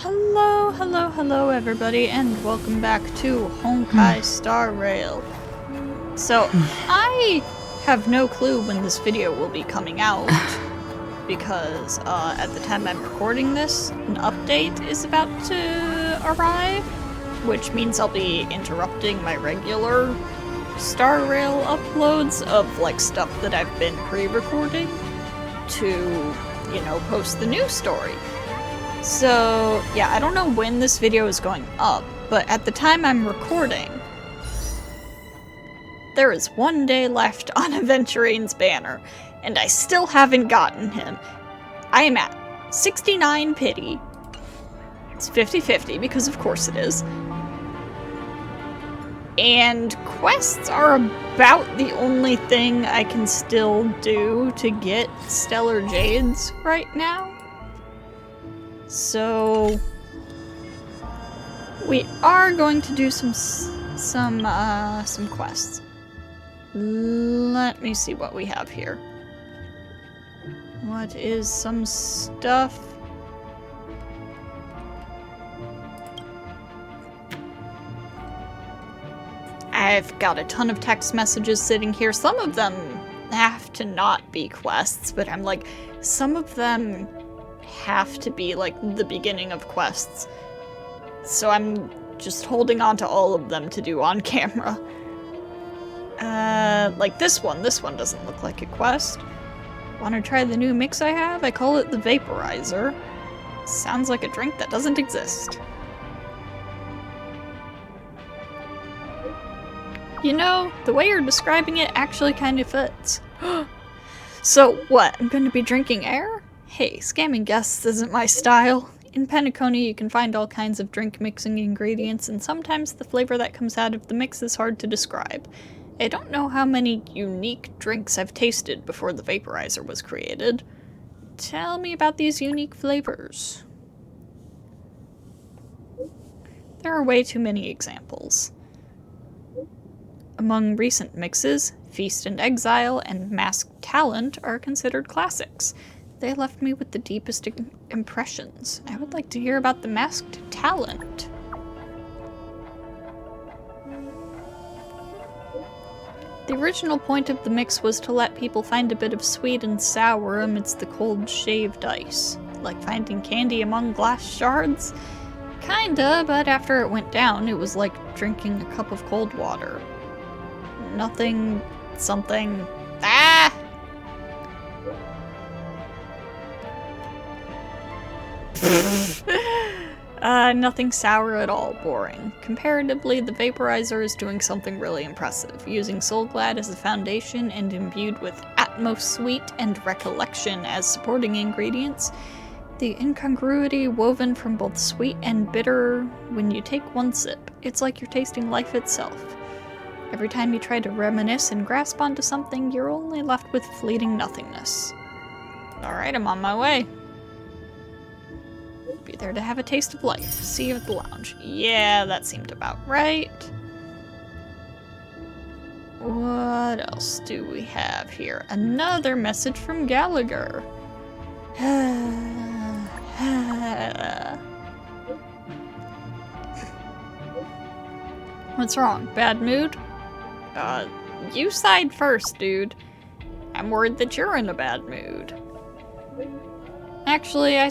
Hello everybody, and welcome back to Honkai Star Rail. So, I have no clue when this video will be coming out, because at the time I'm recording this, an update is about to arrive, which means I'll be interrupting my regular Star Rail uploads of, like, stuff that I've been pre-recording to, you know, post the new story. So, yeah, I don't know when this video is going up, but at the time I'm recording, there is 1 day left on Aventurine's banner, and I still haven't gotten him. I am at 69 pity. It's 50-50, because of course it is. And quests are about the only thing I can still do to get Stellar Jades right now. So we are going to do some quests. Let me see what we have here. What is some stuff? I've got a ton of text messages sitting here. Some of them have to not be quests, but I'm like, some of them have to be like the beginning of quests. So I'm just holding on to all of them to do on camera. Like this one doesn't look like a quest. Wanna try the new mix I have? I call it the Vaporizer. Sounds like a drink that doesn't exist. You know, the way you're describing it actually kind of fits. So what, I'm gonna be drinking air? Hey, scamming guests isn't my style. In Penacony, you can find all kinds of drink mixing ingredients, and sometimes the flavor that comes out of the mix is hard to describe. I don't know how many unique drinks I've tasted before the Vaporizer was created. Tell me about these unique flavors. There are way too many examples. Among recent mixes, Feast and Exile and Masked Talent are considered classics. They left me with the deepest impressions. I would like to hear about the Masked Talent. The original point of the mix was to let people find a bit of sweet and sour amidst the cold shaved ice. Like finding candy among glass shards? Kinda, but after it went down, it was like drinking a cup of cold water. Nothing... something... Ah! Nothing sour at all. Boring. Comparatively, the Vaporizer is doing something really impressive, using Soulglad as a foundation and imbued with Atmos Sweet and Recollection as supporting ingredients. The incongruity woven from both sweet and bitter, when you take one sip, it's like you're tasting life itself. Every time you try to reminisce and grasp onto something, you're only left with fleeting nothingness. Alright, I'm on my way. Be there to have a taste of life. See you at the lounge. Yeah, that seemed about right. What else do we have here? Another message from Gallagher. What's wrong? Bad mood? You sighed first, dude. I'm worried that you're in a bad mood. Actually, I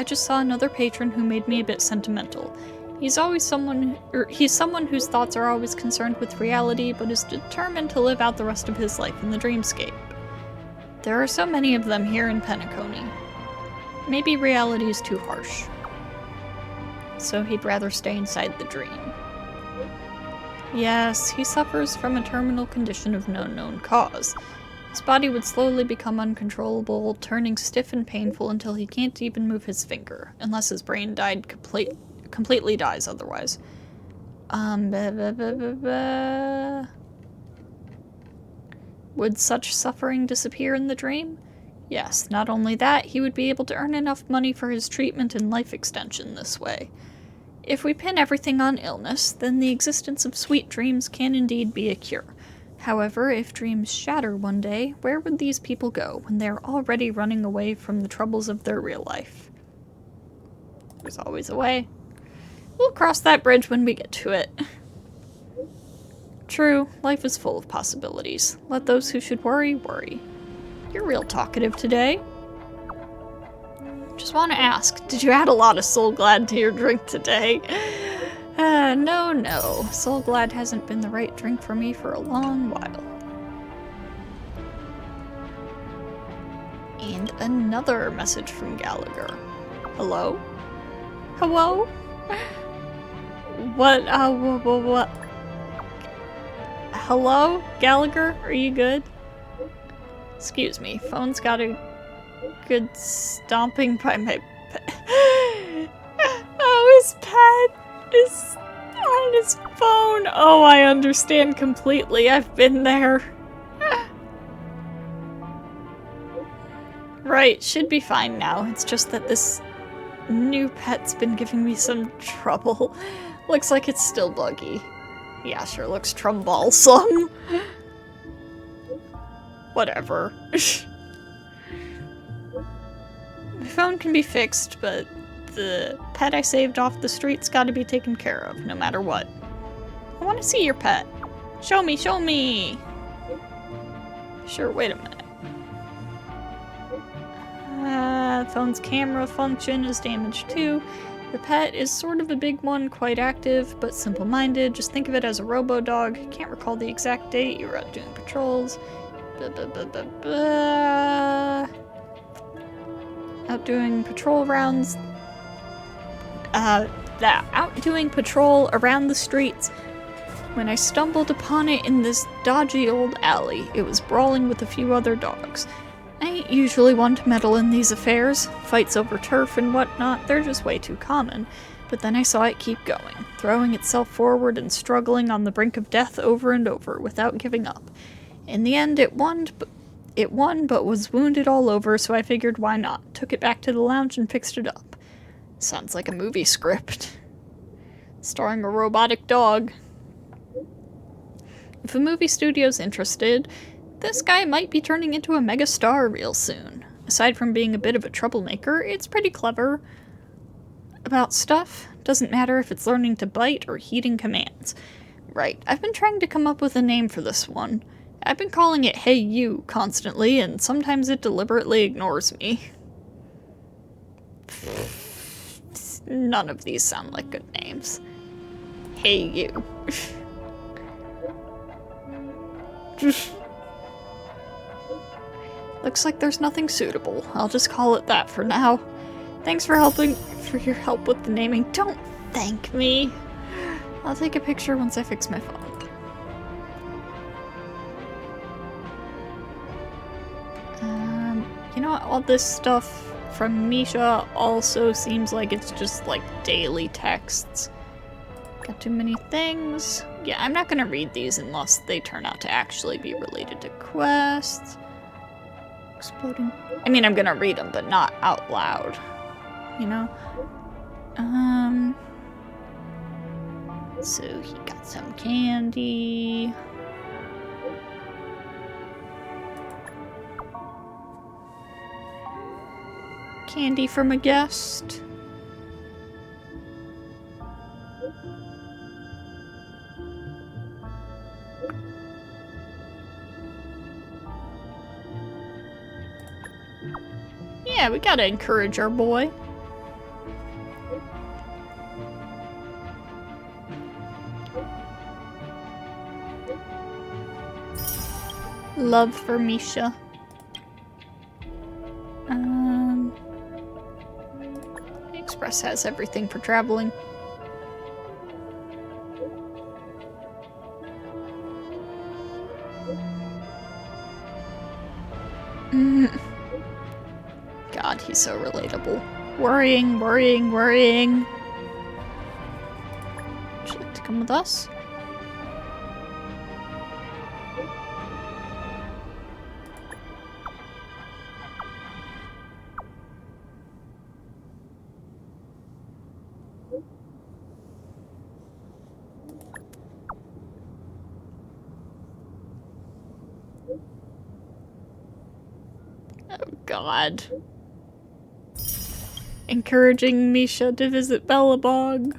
just saw another patron who made me a bit sentimental. He's someone whose thoughts are always concerned with reality, but is determined to live out the rest of his life in the dreamscape. There are so many of them here in Penacony. Maybe reality is too harsh. So he'd rather stay inside the dream. Yes, he suffers from a terminal condition of no known cause. His body would slowly become uncontrollable, turning stiff and painful until he can't even move his finger, unless his brain completely dies otherwise. Would such suffering disappear in the dream? Yes, not only that, he would be able to earn enough money for his treatment and life extension this way. If we pin everything on illness, then the existence of sweet dreams can indeed be a cure. However, if dreams shatter one day, where would these people go when they are already running away from the troubles of their real life? There's always a way. We'll cross that bridge when we get to it. True, life is full of possibilities. Let those who should worry, worry. You're real talkative today. Just want to ask, did you add a lot of Soul Glad to your drink today? No. Soul Glad hasn't been the right drink for me for a long while. And another message from Gallagher. Hello? Hello? What? Hello? Gallagher? Are you good? Excuse me, phone's got a good stomping by my pet. Oh, his pet is on his phone. Oh, I understand completely. I've been there. Right, should be fine now. It's just that this new pet's been giving me some trouble. Looks like it's still buggy. Yeah, sure looks troublesome. Whatever. My phone can be fixed, but the pet I saved off the street's gotta be taken care of, no matter what. I want to see your pet. Show me, show me! Sure, wait a minute. Phone's camera function is damaged too. The pet is sort of a big one, quite active, but simple-minded. Just think of it as a robo-dog. Can't recall the exact date. You were out doing patrols. Out doing patrol rounds. Out doing patrol around the streets. When I stumbled upon it in this dodgy old alley, it was brawling with a few other dogs. I ain't usually one to meddle in these affairs. Fights over turf and whatnot, they're just way too common. But then I saw it keep going, throwing itself forward and struggling on the brink of death over and over without giving up. In the end, it won, but was wounded all over, so I figured why not. Took it back to the lounge and fixed it up. Sounds like a movie script. Starring a robotic dog. If a movie studio's interested, this guy might be turning into a megastar real soon. Aside from being a bit of a troublemaker, it's pretty clever about stuff. Doesn't matter if it's learning to bite or heeding commands. Right, I've been trying to come up with a name for this one. I've been calling it Hey You constantly, and sometimes it deliberately ignores me. None of these sound like good names. Hey You. Looks like there's nothing suitable. I'll just call it that for now. Thanks for your help with the naming. Don't thank me. I'll take a picture once I fix my phone. You know what? All this stuff from Misha also seems like it's just like daily texts. Got too many things. Yeah, I'm not gonna read these unless they turn out to actually be related to quests. Exploding. I mean, I'm gonna read them, but not out loud. You know? So he got some candy. Candy from a guest. Yeah, we gotta encourage our boy. Love for Misha. Express has everything for traveling. God, he's so relatable. Worrying. Would you like to come with us? Oh, God. Encouraging Misha to visit Bellabog.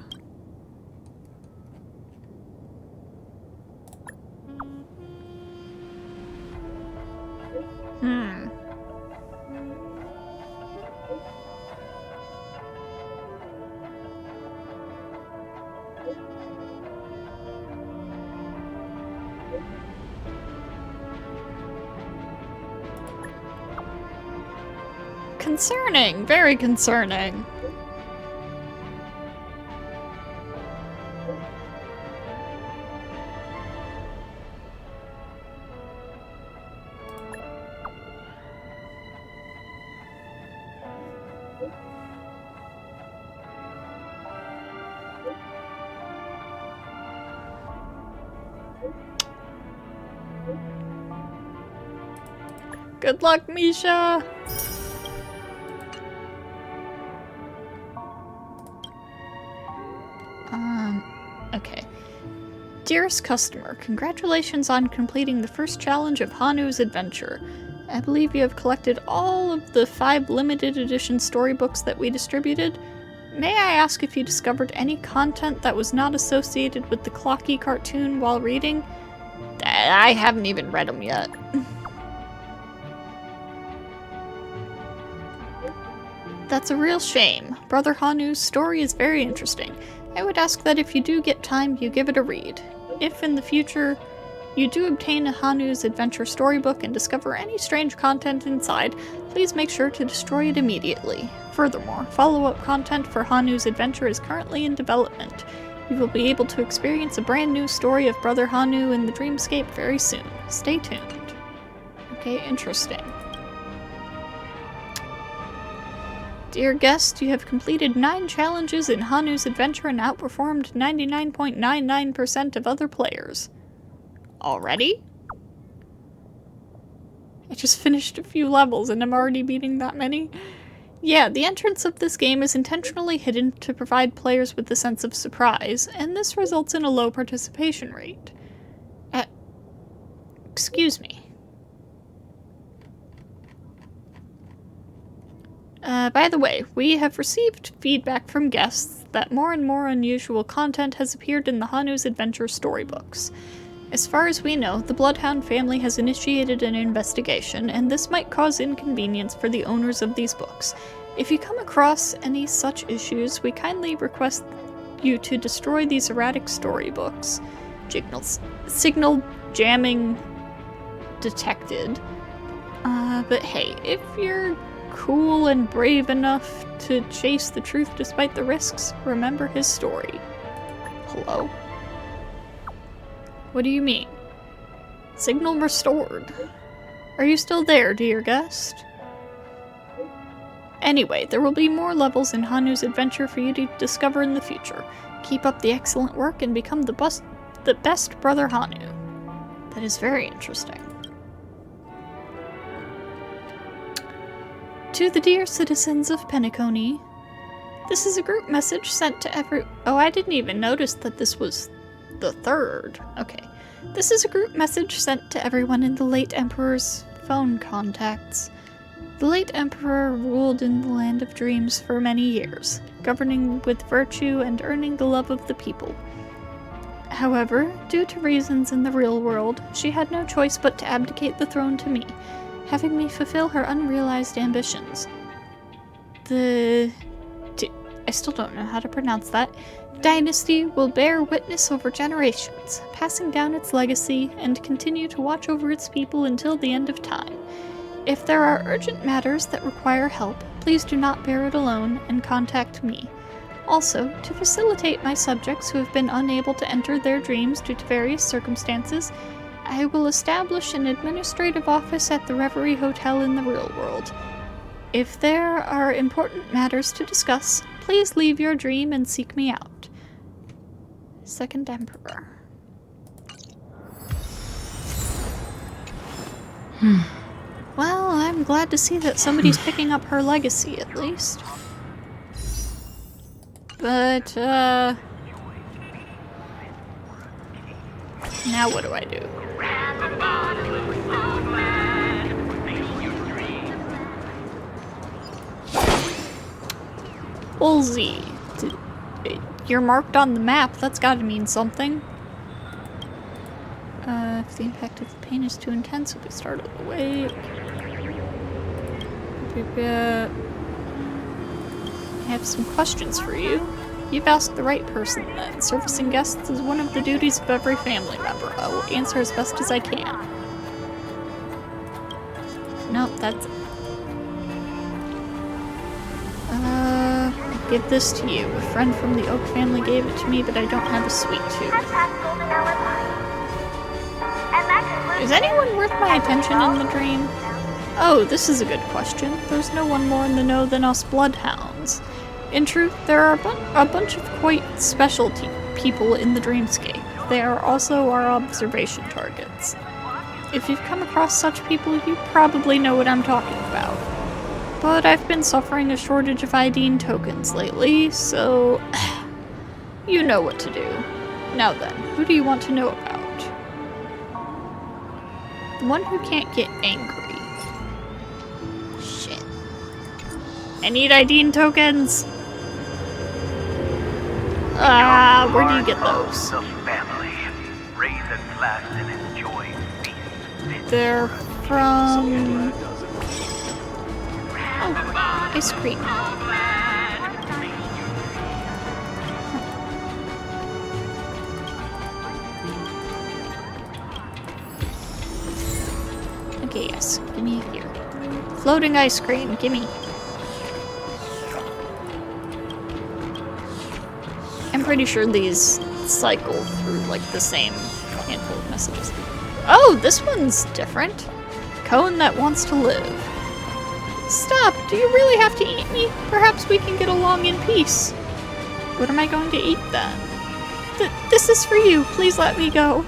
Concerning, very concerning. Good luck, Misha! Okay. Dearest customer, congratulations on completing the first challenge of Hanu's adventure. I believe you have collected all of the 5 limited edition storybooks that we distributed. May I ask if you discovered any content that was not associated with the Clocky cartoon while reading? I haven't even read them yet. That's a real shame. Brother Hanu's story is very interesting. I would ask that if you do get time, you give it a read. If in the future you do obtain a Hanu's adventure storybook and discover any strange content inside, please make sure to destroy it immediately. Furthermore, follow-up content for Hanu's adventure is currently in development. You will be able to experience a brand new story of Brother Hanu in the Dreamscape very soon. Stay tuned. Okay, interesting. Dear guest, you have completed 9 challenges in Hanu's adventure and outperformed 99.99% of other players. Already? I just finished a few levels and I'm already beating that many? Yeah, the entrance of this game is intentionally hidden to provide players with a sense of surprise, and this results in a low participation rate. Excuse me. By the way, we have received feedback from guests that more and more unusual content has appeared in the Hanu's Adventure storybooks. As far as we know, the Bloodhound Family has initiated an investigation, and this might cause inconvenience for the owners of these books. If you come across any such issues, we kindly request you to destroy these erratic storybooks. Signal jamming detected. But hey, if you're cool and brave enough to chase the truth despite the risks, remember his story. Hello? What do you mean? Signal restored. Are you still there, dear guest? Anyway, there will be more levels in Hanu's adventure for you to discover in the future. Keep up the excellent work and become the best Brother Hanu. That is very interesting. To the dear citizens of Penacony, this is a group message sent to Oh, I didn't even notice that this was the 3rd. Okay. This is a group message sent to everyone in the late Emperor's phone contacts. The late Emperor ruled in the Land of Dreams for many years, governing with virtue and earning the love of the people. However, due to reasons in the real world, she had no choice but to abdicate the throne to me, having me fulfill her unrealized ambitions. I still don't know how to pronounce that. Dynasty will bear witness over generations, passing down its legacy, and continue to watch over its people until the end of time. If there are urgent matters that require help, please do not bear it alone and contact me. Also, to facilitate my subjects who have been unable to enter their dreams due to various circumstances, I will establish an administrative office at the Reverie Hotel in the real world. If there are important matters to discuss, please leave your dream and seek me out. Second Emperor. Well, I'm glad to see that somebody's picking up her legacy, at least. But, now what do I do? Woolsey. You're marked on the map. That's gotta mean something. If the impact of the pain is too intense, it'll be started away. I have some questions for you. You've asked the right person then. Servicing guests is one of the duties of every family member. I will answer as best as I can. Nope, that's... I'll give this to you. A friend from the Oak family gave it to me, but I don't have a sweet tooth. Is anyone worth my attention in the dream? Oh, this is a good question. There's no one more in the know than us Bloodhounds. In truth, there are a bunch of quite specialty people in the dreamscape. They are also our observation targets. If you've come across such people, you probably know what I'm talking about. But I've been suffering a shortage of ID tokens lately, so you know what to do. Now then, who do you want to know about? The one who can't get angry. Shit. I need ID tokens! Where do you get those? They're from... Oh, ice cream. Okay, yes. Give me here. Floating ice cream, gimme. I'm pretty sure these cycle through, like, the same handful of messages. Oh, this one's different. Cone that wants to live. Stop! Do you really have to eat me? Perhaps we can get along in peace. What am I going to eat, then? This is for you. Please let me go.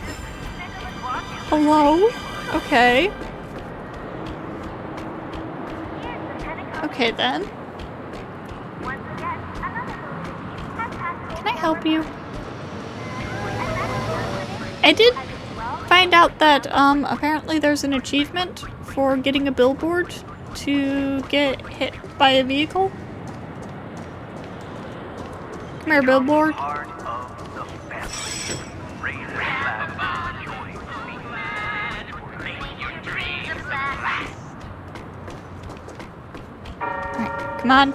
Hello? Okay. Okay, then. Can I help you? I did find out that, apparently there's an achievement for getting a billboard to get hit by a vehicle. Come here, billboard. Alright, come on.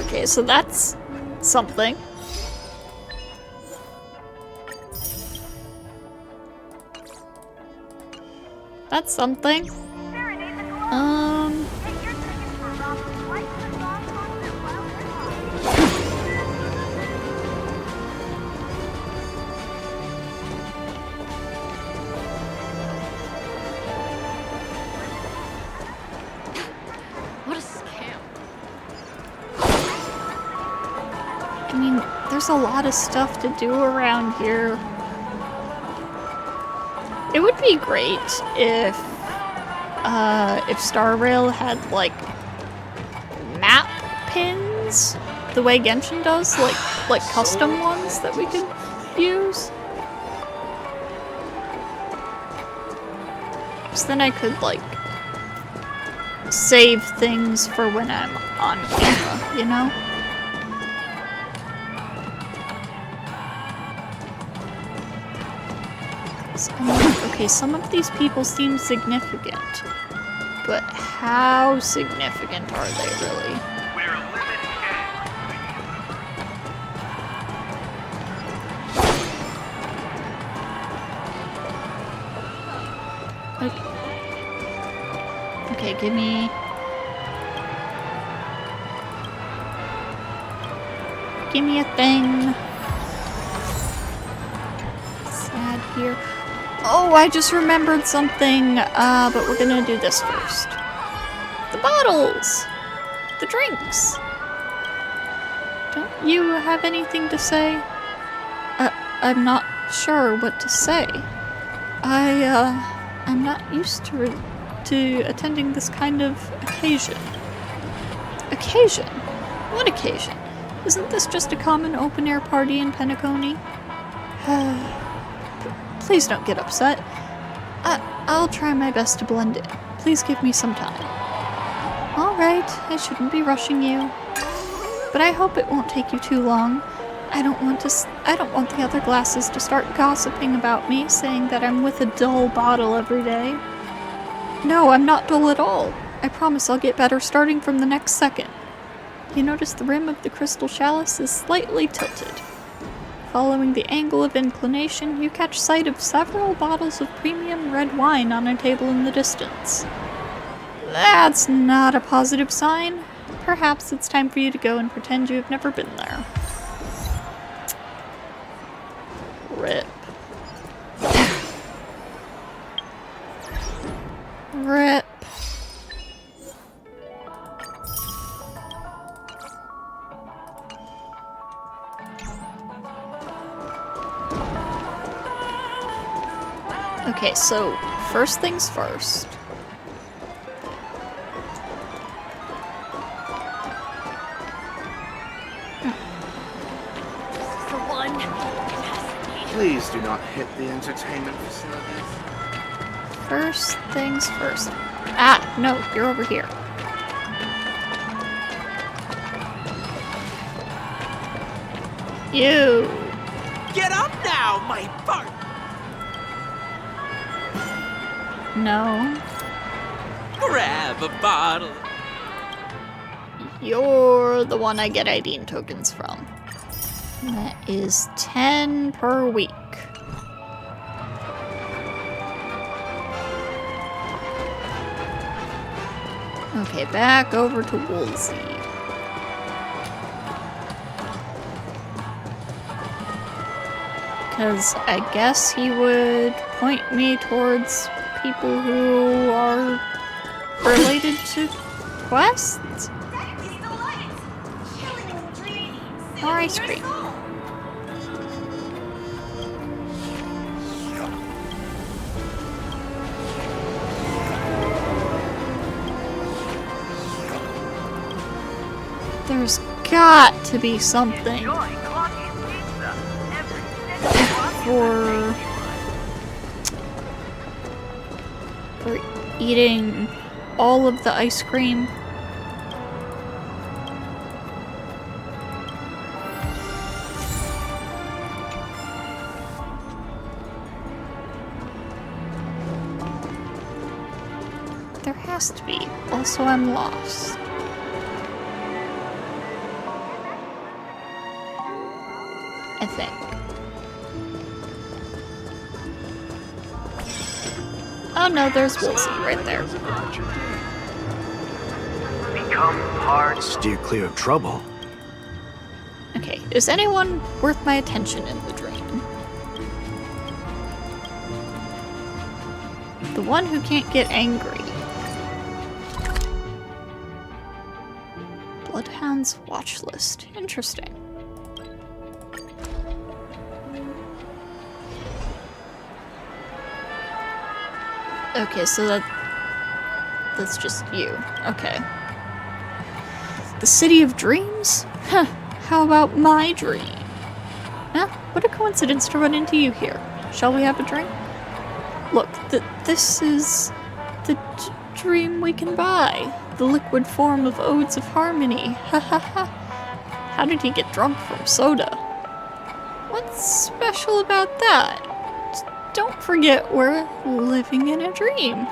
Okay, so that's something. That's something. What a scam. I mean, there's a lot of stuff to do around here. It would be great if Star Rail had, like, map pins, the way Genshin does, like custom ones that we could use. So then I could, like, save things for when I'm on camera, you know? So I'm like, okay, some of these people seem significant, but how significant are they really? Okay, give me... Give me a thing. Sad here. Oh, I just remembered something, but we're gonna do this first. The bottles! The drinks! Don't you have anything to say? I'm not sure what to say. I'm not used to attending this kind of occasion. Occasion? What occasion? Isn't this just a common open-air party in Penacony? Please don't get upset. I'll try my best to blend in. Please give me some time. Alright, I shouldn't be rushing you. But I hope it won't take you too long. I don't want the other glasses to start gossiping about me, saying that I'm with a dull bottle every day. No, I'm not dull at all. I promise I'll get better starting from the next second. You notice the rim of the crystal chalice is slightly tilted. Following the angle of inclination, you catch sight of several bottles of premium red wine on a table in the distance. That's not a positive sign. Perhaps it's time for you to go and pretend you've never been there. Rip. Rip. Okay, so first things first. Please do not hit the entertainment facilities. First things first. Ah, no, you're over here. You. Get up now, my part. No. Grab a bottle. You're the one I get ID tokens from. That is 10 per week. Okay, back over to Woolsey. Because I guess he would point me towards people who are related to quests? More ice cream. There's got to be something for eating all of the ice cream. There has to be. Also, I'm lost. I think. Oh no, there's Woolsey right there. Become hard. Steer clear of trouble. Okay, is anyone worth my attention in the dream? The one who can't get angry. Bloodhound's watch list. Interesting. Okay, so that's just you. Okay. The City of Dreams? Huh, how about my dream? Huh, what a coincidence to run into you here. Shall we have a drink? Look, this is the dream we can buy. The liquid form of Odes of Harmony. Ha ha ha. How did he get drunk from soda? What's special about that? Don't forget we're living in a dream.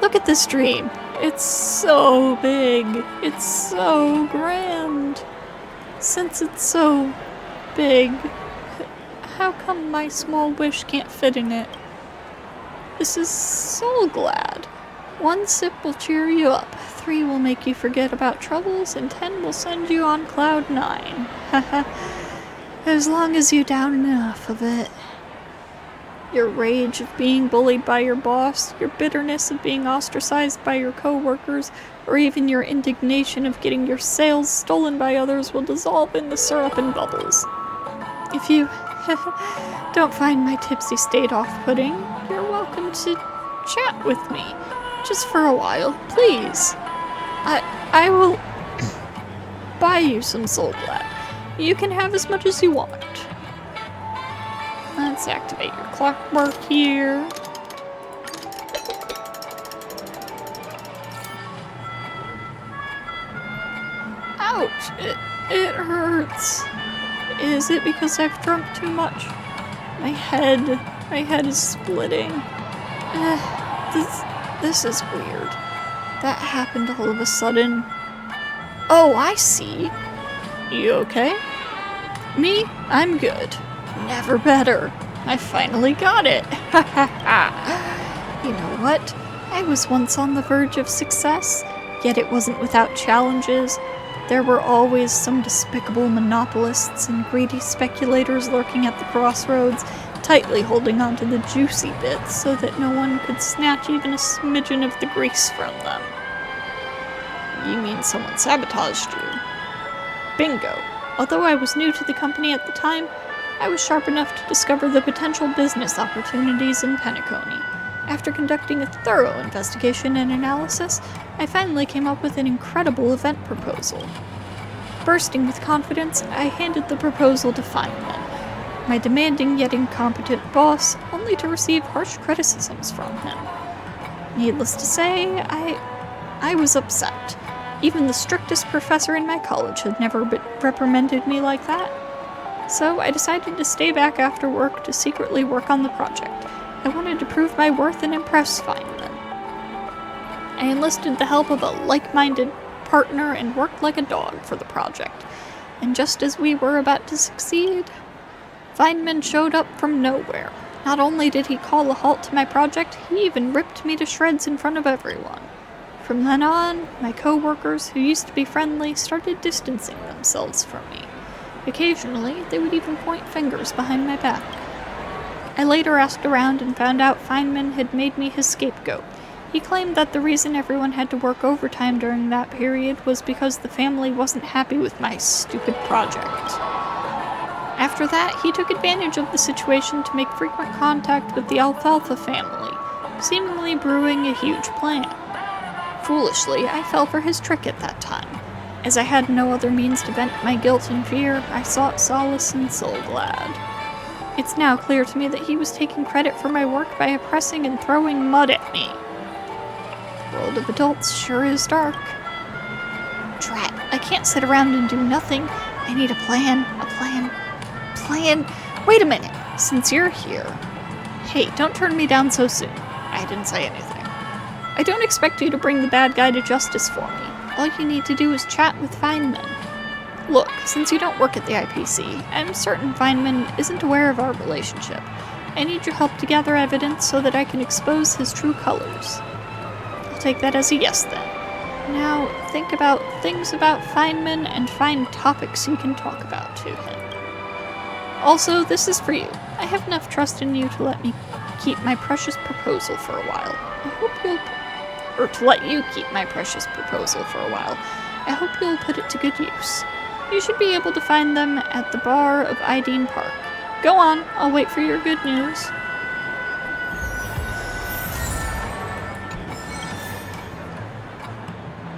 Look at this dream. It's so big. It's so grand. Since it's so big, how come my small wish can't fit in it? This is so glad. 1 sip will cheer you up, 3 will make you forget about troubles, and 10 will send you on cloud 9. As long as you down enough of it. Your rage of being bullied by your boss, your bitterness of being ostracized by your co-workers, or even your indignation of getting your sales stolen by others will dissolve in the syrup and bubbles. If you don't find my tipsy state off-putting, you're welcome to chat with me. Just for a while, please. I will buy you some Soul Glad. You can have as much as you want. Let's activate your clockwork here. Ouch! It hurts. Is it because I've drunk too much? My head is splitting. This is weird. That happened all of a sudden. Oh, I see. You okay? Me? I'm good. Never better. I finally got it. Ha ha ha. You know what? I was once on the verge of success, yet it wasn't without challenges. There were always some despicable monopolists and greedy speculators lurking at the crossroads, tightly holding onto the juicy bits so that no one could snatch even a smidgen of the grease from them. You mean someone sabotaged you? Bingo. Although I was new to the company at the time, I was sharp enough to discover the potential business opportunities in Penacony. After conducting a thorough investigation and analysis, I finally came up with an incredible event proposal. Bursting with confidence, I handed the proposal to Feynman, my demanding yet incompetent boss, only to receive harsh criticisms from him. Needless to say, I was upset. Even the strictest professor in my college had never reprimanded me like that. So I decided to stay back after work to secretly work on the project. I wanted to prove my worth and impress Feynman. I enlisted the help of a like-minded partner and worked like a dog for the project. And just as we were about to succeed, Feynman showed up from nowhere. Not only did he call a halt to my project, he even ripped me to shreds in front of everyone. From then on, my co-workers, who used to be friendly, started distancing themselves from me. Occasionally, they would even point fingers behind my back. I later asked around and found out Feynman had made me his scapegoat. He claimed that the reason everyone had to work overtime during that period was because the family wasn't happy with my stupid project. After that, he took advantage of the situation to make frequent contact with the Alfalfa family, seemingly brewing a huge plan. Foolishly, I fell for his trick at that time. As I had no other means to vent my guilt and fear, I sought solace in Soul Glad. It's now clear to me that he was taking credit for my work by oppressing and throwing mud at me. The world of adults sure is dark. Drat, I can't sit around and do nothing. I need a plan. Wait a minute, since you're here. Hey, don't turn me down so soon. I didn't say anything. I don't expect you to bring the bad guy to justice for me. All you need to do is chat with Feynman. Look, since you don't work at the IPC, I'm certain Feynman isn't aware of our relationship. I need your help to gather evidence so that I can expose his true colors. I'll take that as a yes then. Now, think about things about Feynman and find topics you can talk about to him. Also, this is for you. I have enough trust in you to let me keep my precious proposal for a while. To let you keep my precious proposal for a while. I hope you'll put it to good use. You should be able to find them at the bar of Ideen Park. Go on, I'll wait for your good news.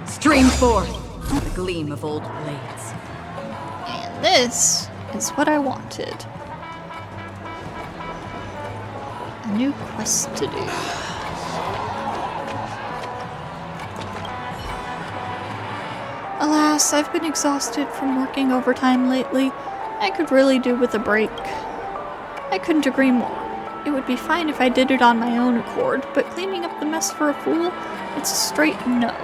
Stream forth the gleam of old blades. And this is what I wanted. A new quest to do. Alas, I've been exhausted from working overtime lately. I could really do with a break. I couldn't agree more. It would be fine if I did it on my own accord, but cleaning up the mess for a fool, it's a straight no.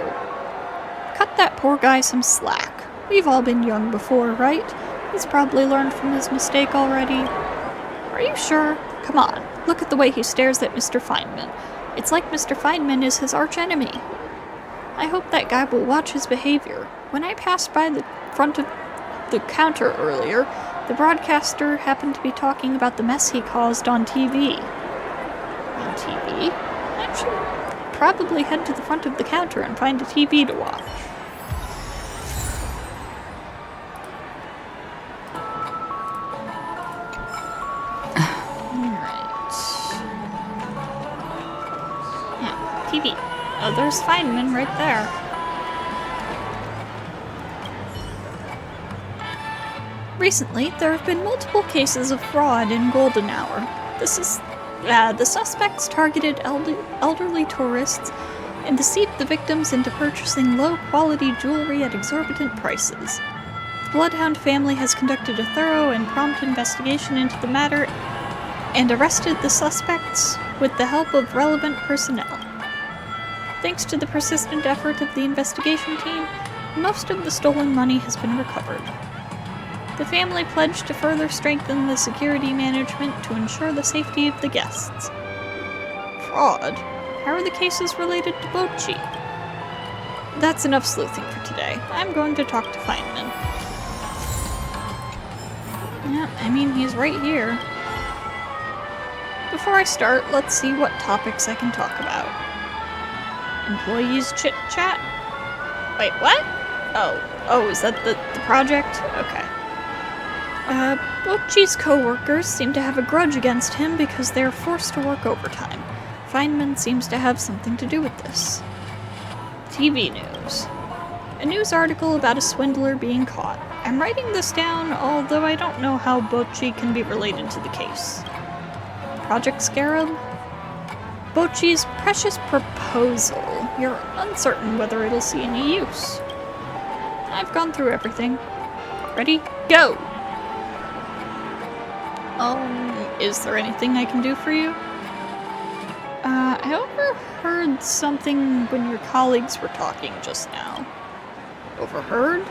Cut that poor guy some slack. We've all been young before, right? He's probably learned from his mistake already. Are you sure? Come on, look at the way he stares at Mr. Feynman. It's like Mr. Feynman is his archenemy. I hope that guy will watch his behavior. When I passed by the front of the counter earlier, the broadcaster happened to be talking about the mess he caused on TV. On TV? I should probably head to the front of the counter and find a TV to watch. Alright. Yeah, TV. Oh, there's Feynman right there. Recently, there have been multiple cases of fraud in Golden Hour. The suspects targeted elderly tourists and deceived the victims into purchasing low-quality jewelry at exorbitant prices. The Bloodhound family has conducted a thorough and prompt investigation into the matter and arrested the suspects with the help of relevant personnel. Thanks to the persistent effort of the investigation team, most of the stolen money has been recovered. The family pledged to further strengthen the security management to ensure the safety of the guests. Fraud? How are the cases related to Bochi? That's enough sleuthing for today. I'm going to talk to Feynman. Yeah, I mean, he's right here. Before I start, let's see what topics I can talk about. Employees chit-chat? Wait, what? Oh, is that the project? Okay. Bochi's co-workers seem to have a grudge against him because they are forced to work overtime. Feynman seems to have something to do with this. TV news. A news article about a swindler being caught. I'm writing this down, although I don't know how Bochi can be related to the case. Project Scarab? Bochi's precious proposal. You're uncertain whether it'll see any use. I've gone through everything. Ready? Go! Is there anything I can do for you? I overheard something when your colleagues were talking just now. Overheard?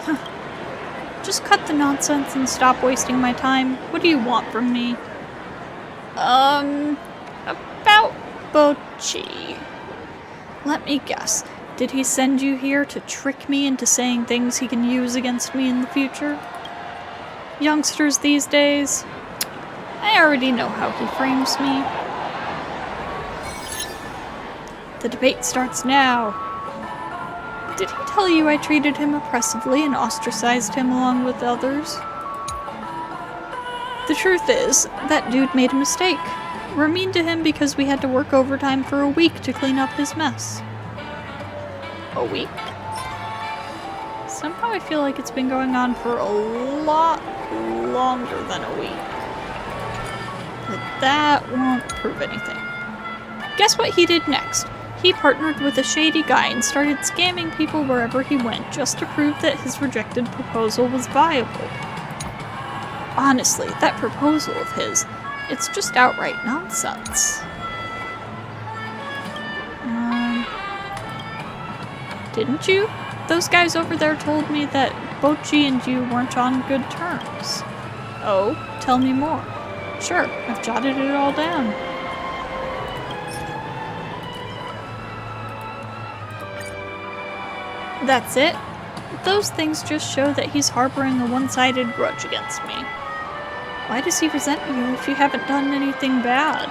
Huh. Just cut the nonsense and stop wasting my time. What do you want from me? About Bochi. Let me guess. Did he send you here to trick me into saying things he can use against me in the future? Youngsters these days? I already know how he frames me. The debate starts now. Did he tell you I treated him oppressively and ostracized him along with others? The truth is, that dude made a mistake. We're mean to him because we had to work overtime for a week to clean up his mess. A week? Somehow I feel like it's been going on for a lot longer than a week. But that won't prove anything. Guess what he did next? He partnered with a shady guy and started scamming people wherever he went just to prove that his rejected proposal was viable. Honestly, that proposal of his, it's just outright nonsense. Didn't you? Those guys over there told me that Bochi and you weren't on good terms. Oh, tell me more. Sure, I've jotted it all down. That's it? Those things just show that he's harboring a one-sided grudge against me. Why does he resent you if you haven't done anything bad?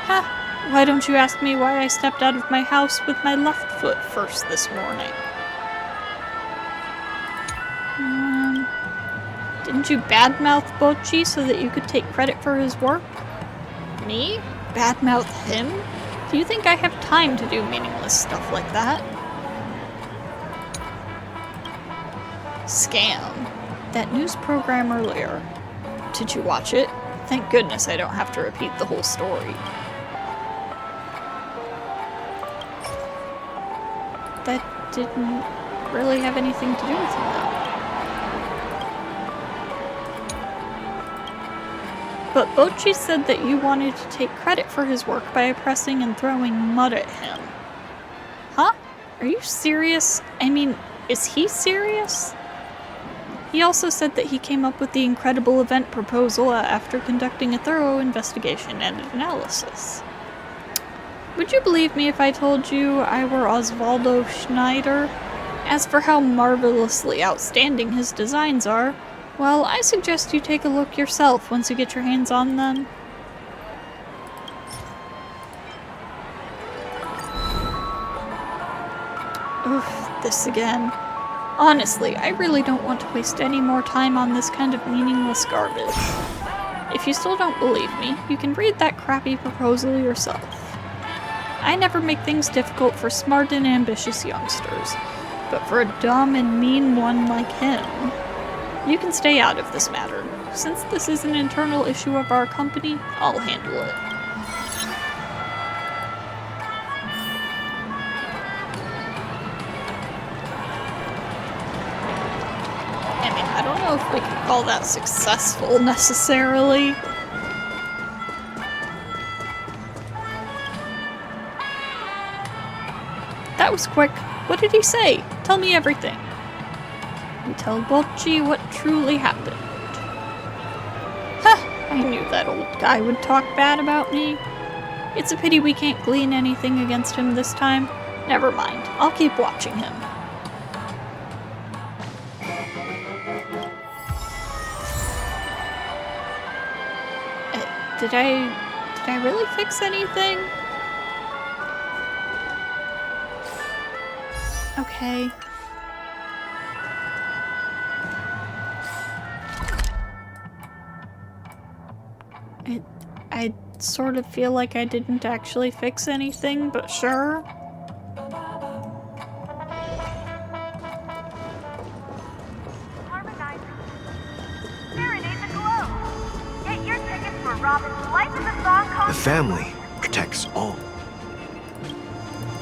Ha! Why don't you ask me why I stepped out of my house with my left foot first this morning? Didn't you badmouth Bochi so that you could take credit for his work? Me? Badmouth him? Do you think I have time to do meaningless stuff like that? Scam. That news program earlier. Did you watch it? Thank goodness I don't have to repeat the whole story. That didn't really have anything to do with him, though. But Bochi said that you wanted to take credit for his work by oppressing and throwing mud at him. Huh? Are you serious? I mean, is he serious? He also said that he came up with the incredible event proposal after conducting a thorough investigation and analysis. Would you believe me if I told you I were Osvaldo Schneider? As for how marvelously outstanding his designs are, well, I suggest you take a look yourself once you get your hands on them. Oof, this again. Honestly, I really don't want to waste any more time on this kind of meaningless garbage. If you still don't believe me, you can read that crappy proposal yourself. I never make things difficult for smart and ambitious youngsters, but for a dumb and mean one like him, you can stay out of this matter. since this is an internal issue of our company, I'll handle it. I mean, I don't know if we can call that successful necessarily. That was quick. What did he say? Tell me everything. You tell Woolsey what truly happened. Huh, I knew that old guy would talk bad about me. It's a pity we can't glean anything against him this time. Never mind, I'll keep watching him. Did I really fix anything? Okay. I sort of feel like I didn't actually fix anything, but sure. The family protects all.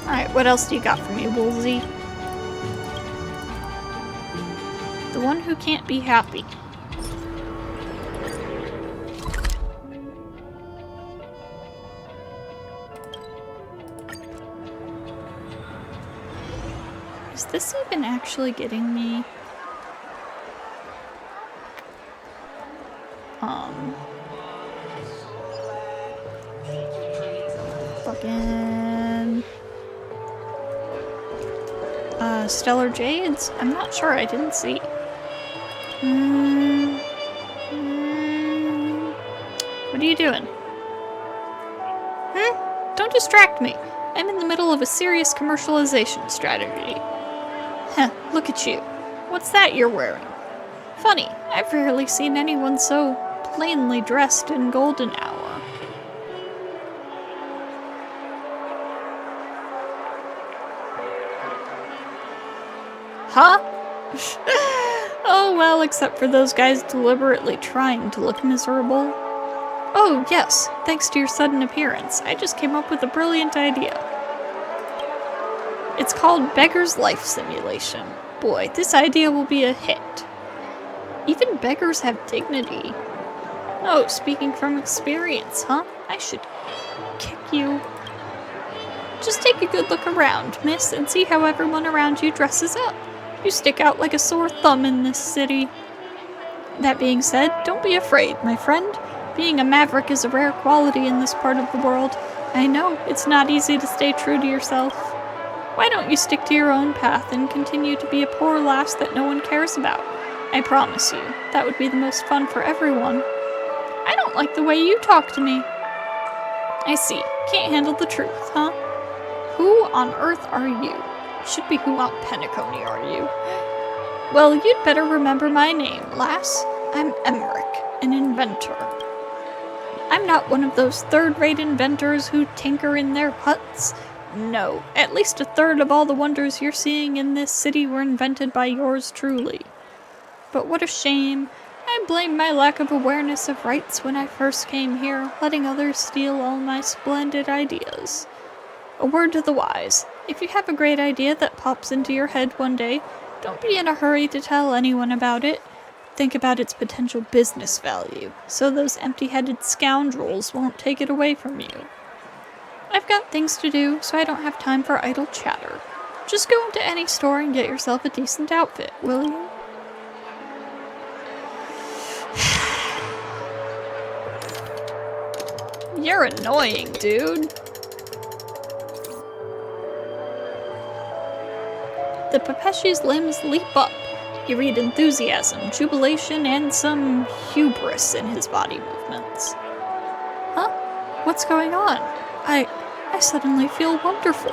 Alright, what else do you got for me, Woolsey? The one who can't be happy. Is this even actually getting me? Fucking... Stellar Jades? I'm not sure, I didn't see. What are you doing? Don't distract me. I'm in the middle of a serious commercialization strategy. Heh, look at you. What's that you're wearing? Funny, I've rarely seen anyone so plainly dressed in golden hour. Huh? Oh well, except for those guys deliberately trying to look miserable. Oh yes, thanks to your sudden appearance, I just came up with a brilliant idea. It's called Beggar's Life Simulation. Boy, this idea will be a hit. Even beggars have dignity. Oh, speaking from experience, huh? I should kick you. Just take a good look around, miss, and see how everyone around you dresses up. You stick out like a sore thumb in this city. That being said, don't be afraid, my friend. Being a maverick is a rare quality in this part of the world. I know, it's not easy to stay true to yourself. Why don't you stick to your own path and continue to be a poor lass that no one cares about? I promise you, that would be the most fun for everyone. I don't like the way you talk to me. I see. Can't handle the truth, huh? Who on earth are you? Should be who on Penacony are you? Well, you'd better remember my name, lass. I'm Emmerich, an inventor. I'm not one of those third-rate inventors who tinker in their huts. No, at least a third of all the wonders you're seeing in this city were invented by yours truly. But what a shame. I blame my lack of awareness of rights when I first came here, letting others steal all my splendid ideas. A word to the wise. If you have a great idea that pops into your head one day, don't be in a hurry to tell anyone about it. Think about its potential business value, so those empty-headed scoundrels won't take it away from you. I've got things to do, so I don't have time for idle chatter. Just go into any store and get yourself a decent outfit, will you? You're annoying, dude. The Pepeshi's limbs leap up. You read enthusiasm, jubilation, and some hubris in his body movements. Huh? What's going on? I suddenly feel wonderful.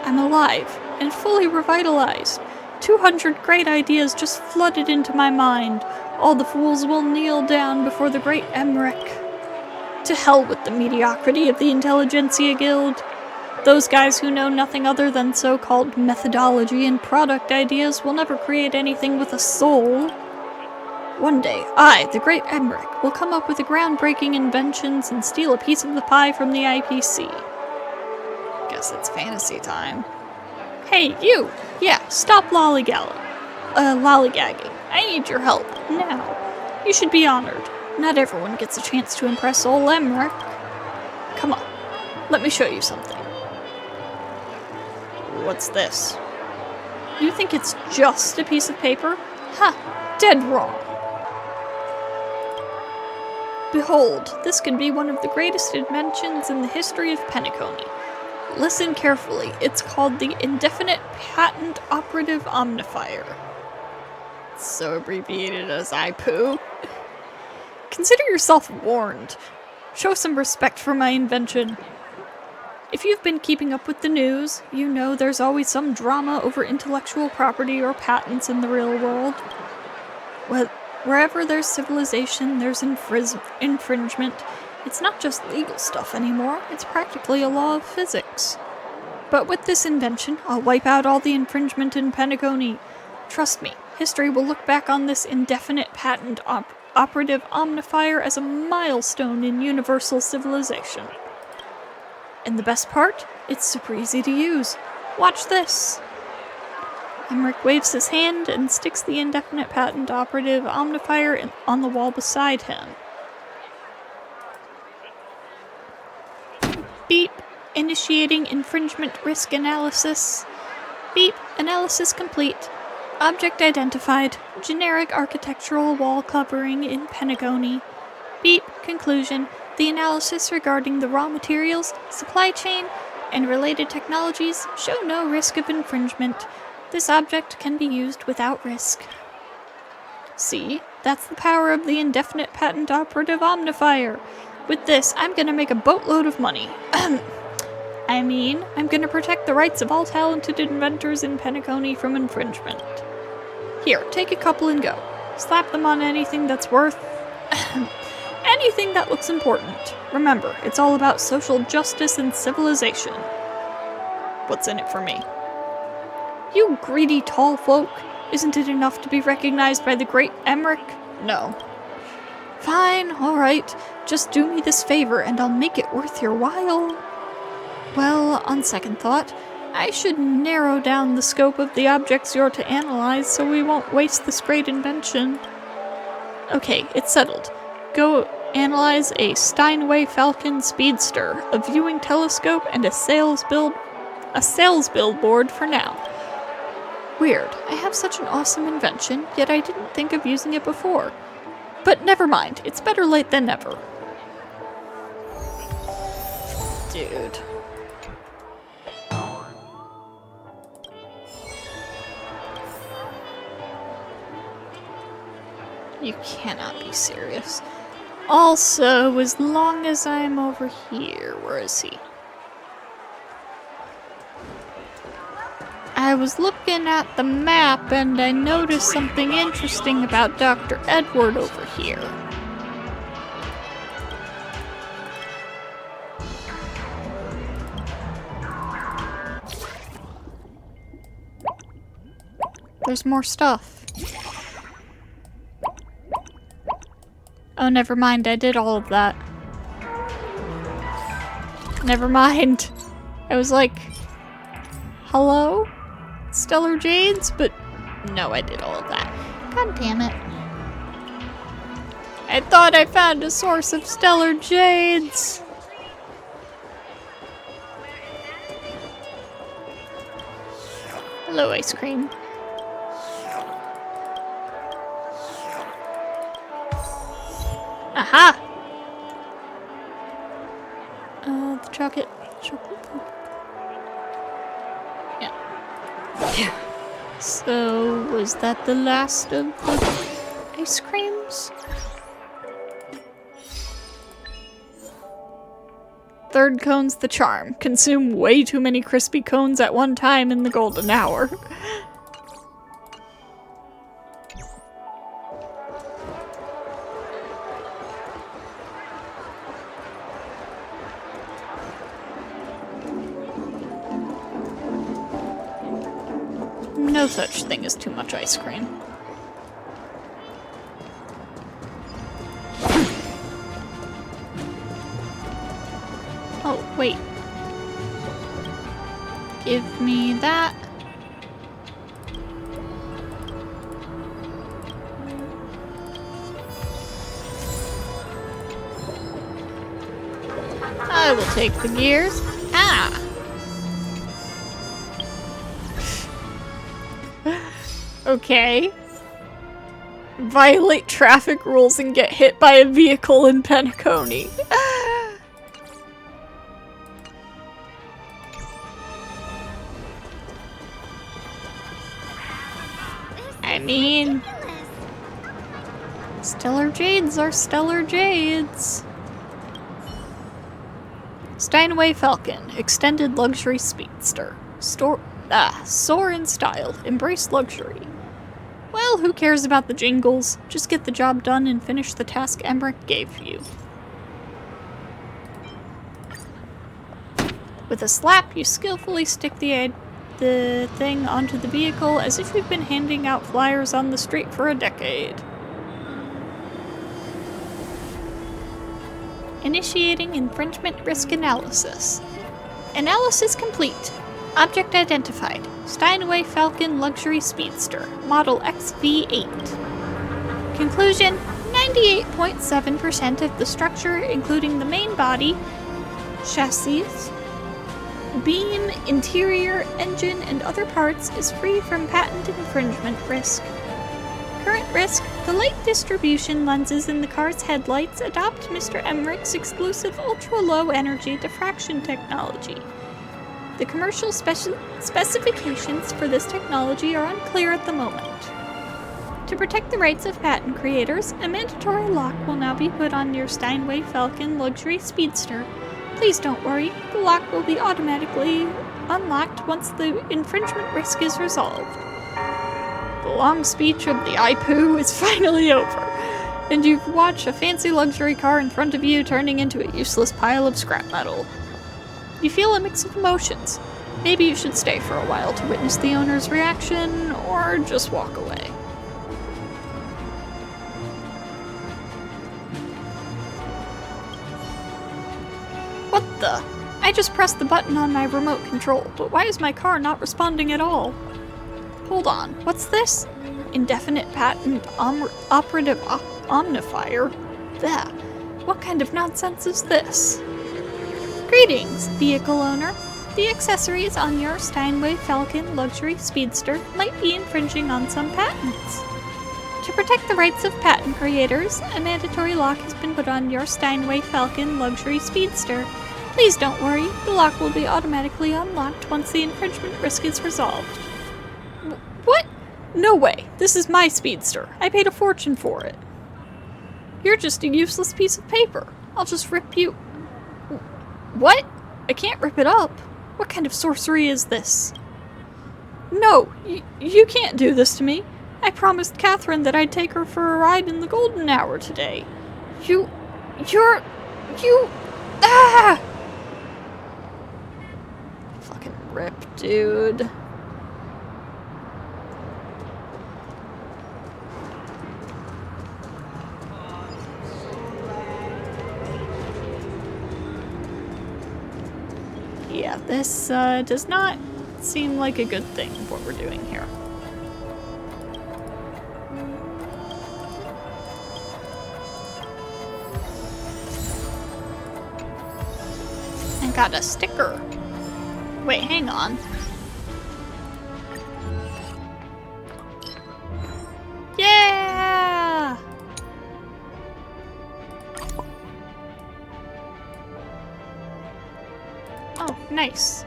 I'm alive and fully revitalized. 200 great ideas just flooded into my mind. All the fools will kneel down before the great Emmerich. To hell with the mediocrity of the Intelligentsia Guild. Those guys who know nothing other than so-called methodology and product ideas will never create anything with a soul. One day, I, the great Emmerich, will come up with the groundbreaking inventions and steal a piece of the pie from the IPC. Guess it's fantasy time. Hey, you! Yeah, stop lollygagging. I need your help, now. You should be honored. Not everyone gets a chance to impress old Emmerich. Come on, let me show you something. What's this? You think it's just a piece of paper? Ha! Dead wrong. Behold, this could be one of the greatest inventions in the history of Penacony. Listen carefully, it's called the Indefinite Patent Operative Omnifier. So abbreviated as IPOO. Consider yourself warned. Show some respect for my invention. If you've been keeping up with the news, you know there's always some drama over intellectual property or patents in the real world. Well, wherever there's civilization, there's infringement. It's not just legal stuff anymore, it's practically a law of physics. But with this invention, I'll wipe out all the infringement in Penacony. Trust me, history will look back on this indefinite patent operative omnifier as a milestone in universal civilization. And the best part? It's super easy to use. Watch this! Emmerich waves his hand and sticks the indefinite patent operative omnifier on the wall beside him. Beep. Initiating infringement risk analysis. Beep. Analysis complete. Object identified. Generic architectural wall covering in Penacony. Beep. Conclusion. The analysis regarding the raw materials, supply chain, and related technologies show no risk of infringement. This object can be used without risk. See? That's the power of the indefinite patent operative omnifier. With this, I'm gonna make a boatload of money. I'm gonna protect the rights of all talented inventors in Penacony from infringement. Here, take a couple and go. Slap them on anything that's worth... anything that looks important. Remember, it's all about social justice and civilization. What's in it for me? You greedy tall folk! Isn't it enough to be recognized by the great Emmerich? No. Fine, alright. Just do me this favor and I'll make it worth your while. Well, on second thought, I should narrow down the scope of the objects you're to analyze so we won't waste this great invention. Okay, it's settled. Go analyze a Steinway Falcon Speedster, a viewing telescope, and a sales billboard for now. Weird, I have such an awesome invention, yet I didn't think of using it before. But never mind, it's better late than never. Dude. You cannot be serious. Also, as long as I'm over here, where is he? I was looking at the map and I noticed something interesting about Dr. Edward over here. There's more stuff. Oh, never mind, I did all of that. Never mind. I was like, hello? Stellar Jades? But no, I did all of that. God damn it. I thought I found a source of Stellar Jades. Hello, ice cream. Aha! The chocolate. Yeah. So, was that the last of the ice creams? Third cone's the charm. Consume way too many crispy cones at one time in the golden hour. No such thing as too much ice cream. Oh, wait. Give me that. I will take the gears. Ah! Okay. Violate traffic rules and get hit by a vehicle in Penacony. I mean, stellar jades are stellar jades. Steinway Falcon, extended luxury speedster. Soar in style, embrace luxury. Well, who cares about the jingles? Just get the job done and finish the task Emmerich gave you. With a slap, you skillfully stick the thing onto the vehicle as if you've been handing out flyers on the street for a decade. Initiating infringement risk analysis. Analysis complete. Object identified. Steinway Falcon Luxury Speedster, Model XV8. Conclusion: 98.7% of the structure, including the main body, chassis, beam, interior, engine, and other parts, is free from patent infringement risk. Current risk: the light distribution lenses in the car's headlights adopt Mr. Emmerich's exclusive ultra-low energy diffraction technology. The commercial specifications for this technology are unclear at the moment. To protect the rights of patent creators, a mandatory lock will now be put on your Steinway Falcon Luxury Speedster. Please don't worry, the lock will be automatically unlocked once the infringement risk is resolved. The long speech of the IPOO is finally over, and you've watched a fancy luxury car in front of you turning into a useless pile of scrap metal. You feel a mix of emotions. Maybe you should stay for a while to witness the owner's reaction, or just walk away. What the? I just pressed the button on my remote control, but why is my car not responding at all? Hold on, what's this? Indefinite patent operative omnifier? That. What kind of nonsense is this? Greetings, vehicle owner. The accessories on your Steinway Falcon Luxury Speedster might be infringing on some patents. To protect the rights of patent creators, a mandatory lock has been put on your Steinway Falcon Luxury Speedster. Please don't worry, the lock will be automatically unlocked once the infringement risk is resolved. What? No way. This is my speedster. I paid a fortune for it. You're just a useless piece of paper. I'll just rip you... What? I can't rip it up. What kind of sorcery is this? No, you can't do this to me. I promised Catherine that I'd take her for a ride in the golden hour today. Ah! Fucking rip, dude. Yeah, this does not seem like a good thing, what we're doing here. I got a sticker. Wait, hang on. Yeah! Oh, nice.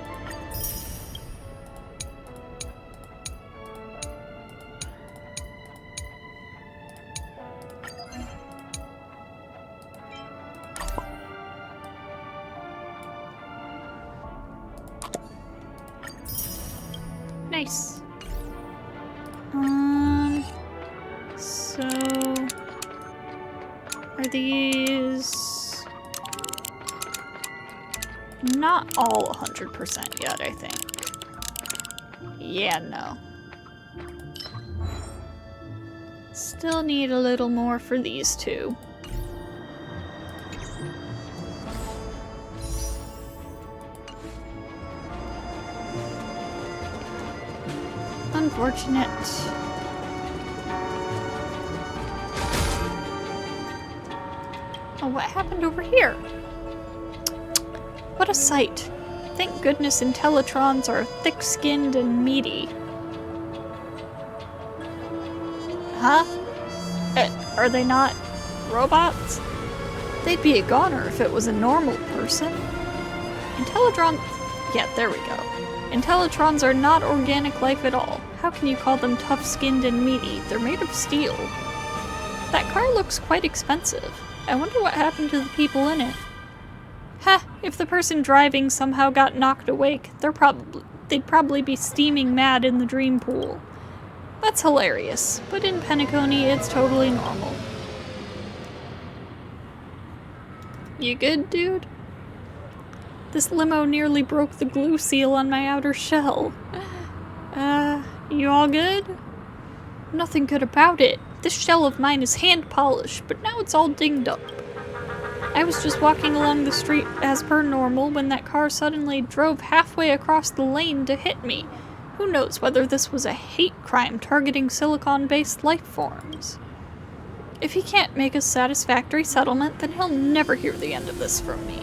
Nice. So are these not all 100% yet, I think. Yeah, no. Still need a little more for these two. unfortunate. Oh, what happened over here? What a sight. Thank goodness Intellitrons are thick-skinned and meaty. Huh? Are they not robots? They'd be a goner if it was a normal person. Intellitrons... Yeah, there we go. Intellitrons are not organic life at all. How can you call them tough-skinned and meaty? They're made of steel. That car looks quite expensive. I wonder what happened to the people in it. Ha! If the person driving somehow got knocked awake, they'd probably be steaming mad in the dream pool. That's hilarious, but in Penacony, it's totally normal. You good, dude? This limo nearly broke the glue seal on my outer shell. You all good? Nothing good about it. This shell of mine is hand polished, but now it's all dinged up. I was just walking along the street as per normal when that car suddenly drove halfway across the lane to hit me. Who knows whether this was a hate crime targeting silicon-based life forms. If he can't make a satisfactory settlement, then he'll never hear the end of this from me.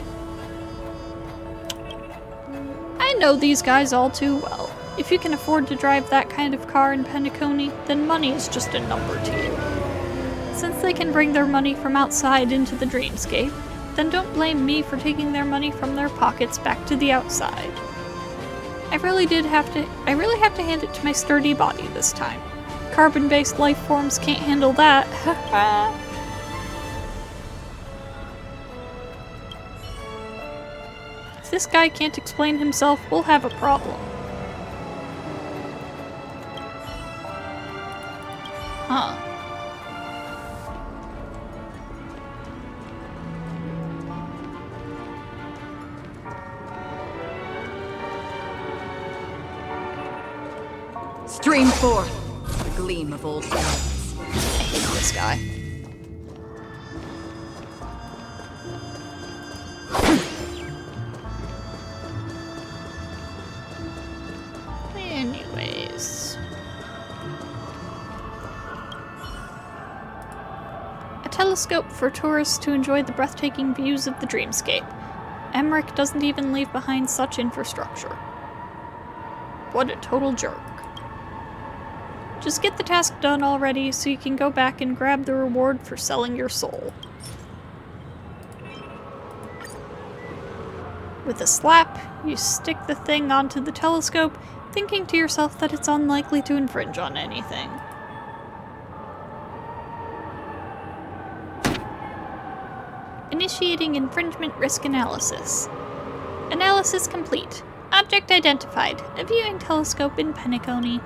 I know these guys all too well. If you can afford to drive that kind of car in Penacony, then money is just a number to you. Since they can bring their money from outside into the dreamscape, then don't blame me for taking their money from their pockets back to the outside. I really have to hand it to my sturdy body this time. Carbon-based life forms can't handle that. If this guy can't explain himself, we'll have a problem. Huh. Stream forth the gleam of old blades. I hate this guy. Anyways. A telescope for tourists to enjoy the breathtaking views of the dreamscape. Emmerich doesn't even leave behind such infrastructure. What a total jerk. Just get the task done already so you can go back and grab the reward for selling your soul. With a slap, you stick the thing onto the telescope, thinking to yourself that it's unlikely to infringe on anything. Initiating infringement risk analysis. Analysis complete. Object identified. A viewing telescope in Penacony.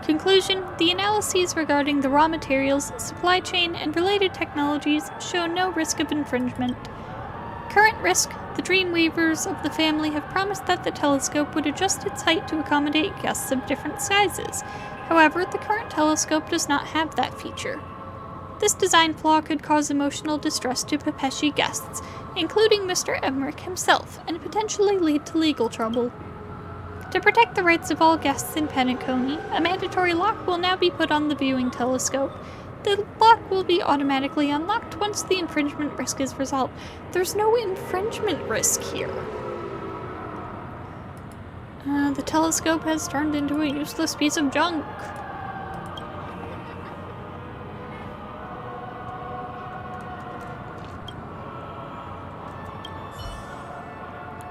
Conclusion: the analyses regarding the raw materials, supply chain, and related technologies show no risk of infringement. Current risk: the Dreamweavers of the family have promised that the telescope would adjust its height to accommodate guests of different sizes. However, the current telescope does not have that feature. This design flaw could cause emotional distress to Pepeshi guests, including Mr. Emmerich himself, and potentially lead to legal trouble. To protect the rights of all guests in Penacony, a mandatory lock will now be put on the viewing telescope. The lock will be automatically unlocked once the infringement risk is resolved. There's no infringement risk here. The telescope has turned into a useless piece of junk.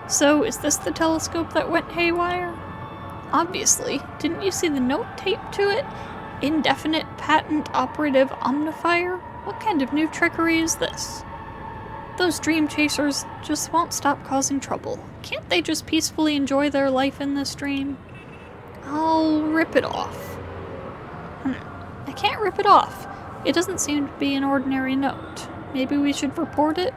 So, is this the telescope that went haywire? Obviously. Didn't you see the note taped to it? Indefinite patent operative omnifier? What kind of new trickery is this? Those dream chasers just won't stop causing trouble. Can't they just peacefully enjoy their life in this dream? I'll rip it off. I can't rip it off. It doesn't seem to be an ordinary note. Maybe we should report it?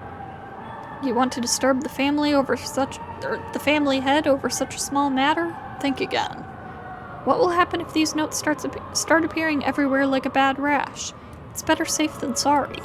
You want to disturb the family the family head over such a small matter? Think again. What will happen if these notes start appearing everywhere like a bad rash? It's better safe than sorry.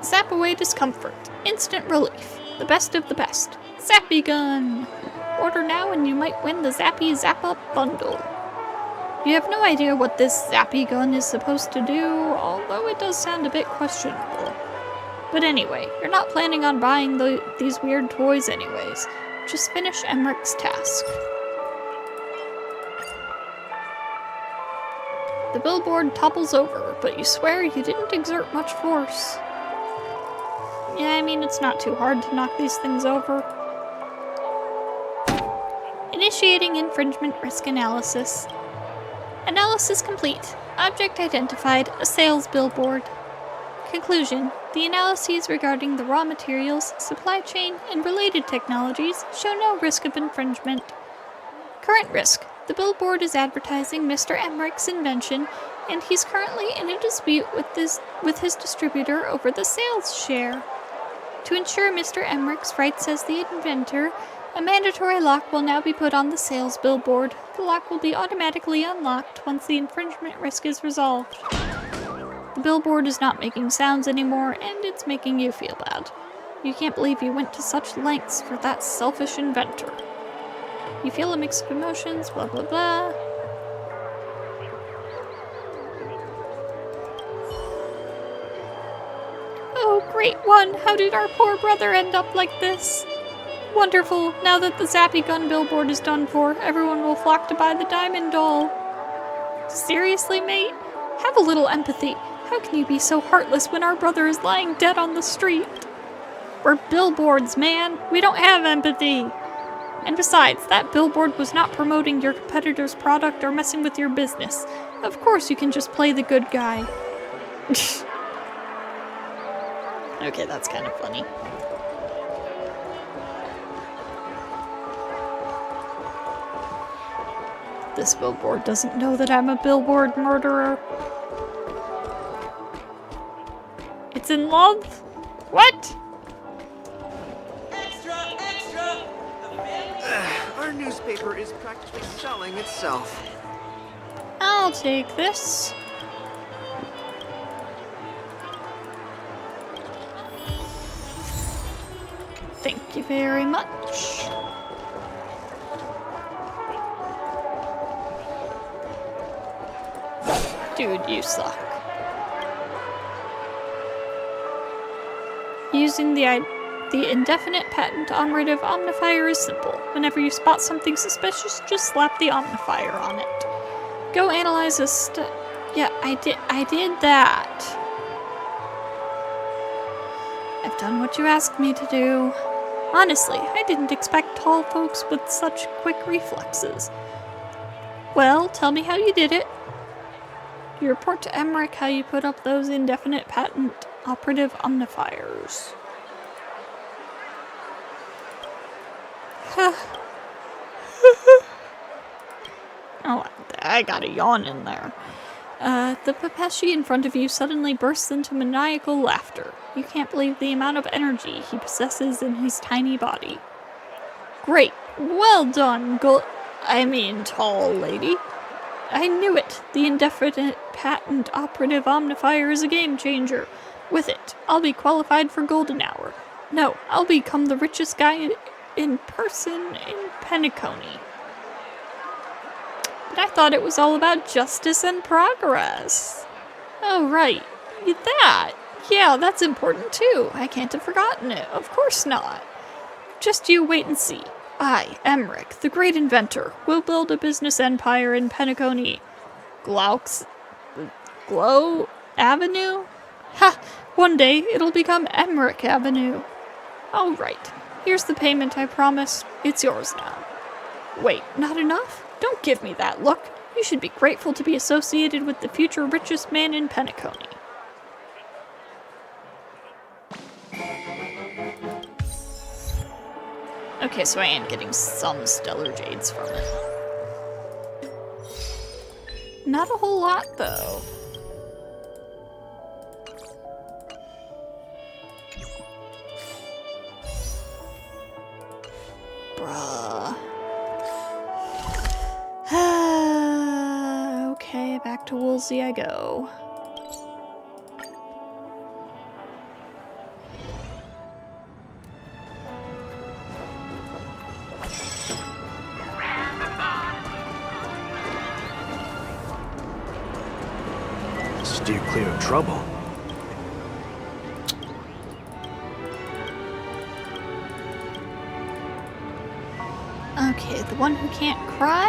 Zap away discomfort. Instant relief. The best of the best. Zappy Gun! Order now and you might win the Zappy Zap Up bundle. You have no idea what this Zappy Gun is supposed to do, although it does sound a bit questionable. But anyway, you're not planning on buying these weird toys anyways. Just finish Emmerich's task. The billboard topples over, but you swear you didn't exert much force. Yeah, I mean, it's not too hard to knock these things over. Initiating infringement risk analysis. Analysis complete. Object identified, a sales billboard. Conclusion. The analyses regarding the raw materials, supply chain, and related technologies show no risk of infringement. Current risk. The billboard is advertising Mr. Emmerich's invention, and he's currently in a dispute with his distributor over the sales share. To ensure Mr. Emmerich's rights as the inventor, a mandatory lock will now be put on the sales billboard. The lock will be automatically unlocked once the infringement risk is resolved. The billboard is not making sounds anymore, and it's making you feel bad. You can't believe you went to such lengths for that selfish inventor. You feel a mix of emotions, blah blah blah. Oh, great one! How did our poor brother end up like this? Wonderful! Now that the Zappy Gun billboard is done for, everyone will flock to buy the diamond doll. Seriously, mate? Have a little empathy. How can you be so heartless when our brother is lying dead on the street? We're billboards, man. We don't have empathy. And besides, that billboard was not promoting your competitor's product or messing with your business. Of course you can just play the good guy. Okay, that's kind of funny. This billboard doesn't know that I'm a billboard murderer. It's in love? What? Extra, extra! The family. Our newspaper is practically selling itself. I'll take this. Thank you very much. Dude, you suck. Using the indefinite patent operative omnifier is simple. Whenever you spot something suspicious, just slap the omnifier on it. Go analyze this yeah, I did that. I've done what you asked me to do. Honestly, I didn't expect tall folks with such quick reflexes. Well, tell me how you did it. You report to Emmerich how you put up those indefinite patent operative omnifiers. Oh, I got a yawn in there. The Pepeshi in front of you suddenly bursts into maniacal laughter. You can't believe the amount of energy he possesses in his tiny body. Great. Well done, tall lady. I knew it! The indefinite patent operative omnifier is a game changer. With it, I'll be qualified for golden hour. No, I'll become the richest guy in person in Penacony. But I thought it was all about justice and progress. Oh, right. That. Yeah, that's important too. I can't have forgotten it. Of course not. Just you wait and see. I, Emmerich, the great inventor, will build a business empire in Penacony. Glow Avenue? Ha! One day, it'll become Emmerich Avenue. All right. Here's the payment I promised. It's yours now. Wait, not enough? Don't give me that look. You should be grateful to be associated with the future richest man in Penacony. Okay, so I am getting some stellar jades from it. Not a whole lot, though. Bruh. Okay, back to Woolsey I go. Steer clear of trouble. Okay, the one who can't cry?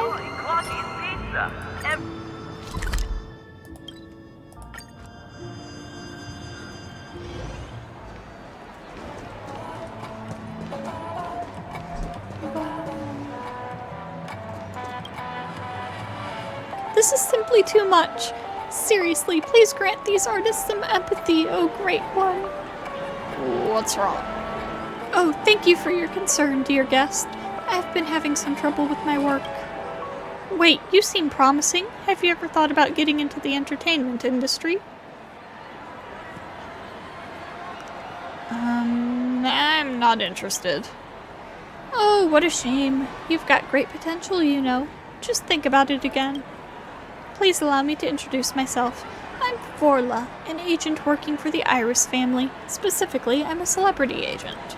This is simply too much. Seriously, please grant these artists some empathy, oh great one. What's wrong? Oh, thank you for your concern, dear guest. I've been having some trouble with my work. Wait, you seem promising. Have you ever thought about getting into the entertainment industry? I'm not interested. Oh, what a shame. You've got great potential, you know. Just think about it again. Please allow me to introduce myself. I'm Vorla, an agent working for the Iris family. Specifically, I'm a celebrity agent.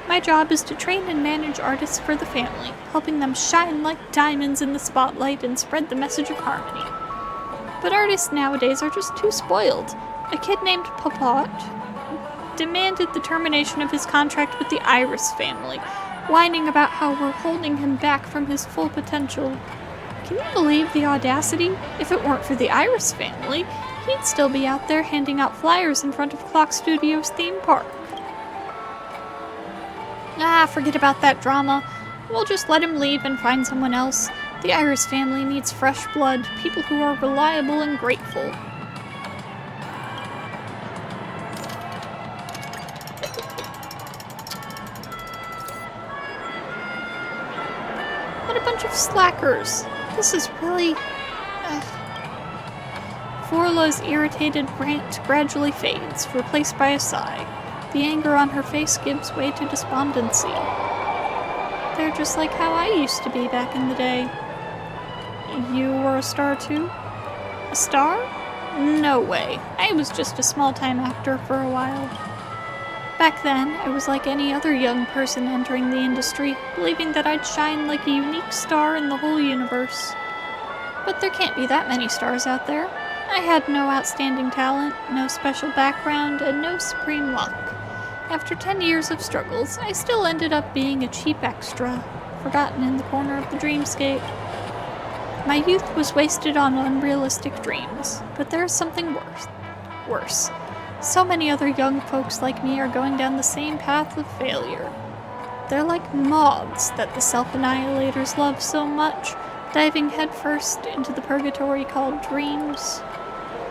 My job is to train and manage artists for the family, helping them shine like diamonds in the spotlight and spread the message of harmony. But artists nowadays are just too spoiled. A kid named Popot demanded the termination of his contract with the Iris family, whining about how we're holding him back from his full potential. Can you believe the audacity? If it weren't for the Iris family, he'd still be out there handing out flyers in front of Clock Studios' theme park. Forget about that drama. We'll just let him leave and find someone else. The Iris family needs fresh blood, people who are reliable and grateful. What a bunch of slackers. This is really... Vorla's irritated rant gradually fades, replaced by a sigh. The anger on her face gives way to despondency. They're just like how I used to be back in the day. You were a star too? A star? No way. I was just a small-time actor for a while. Back then, I was like any other young person entering the industry, believing that I'd shine like a unique star in the whole universe. But there can't be that many stars out there. I had no outstanding talent, no special background, and no supreme luck. After 10 years of struggles, I still ended up being a cheap extra, forgotten in the corner of the dreamscape. My youth was wasted on unrealistic dreams, but there's something worse. So many other young folks like me are going down the same path of failure. They're like moths that the self-annihilators love so much, diving headfirst into the purgatory called dreams.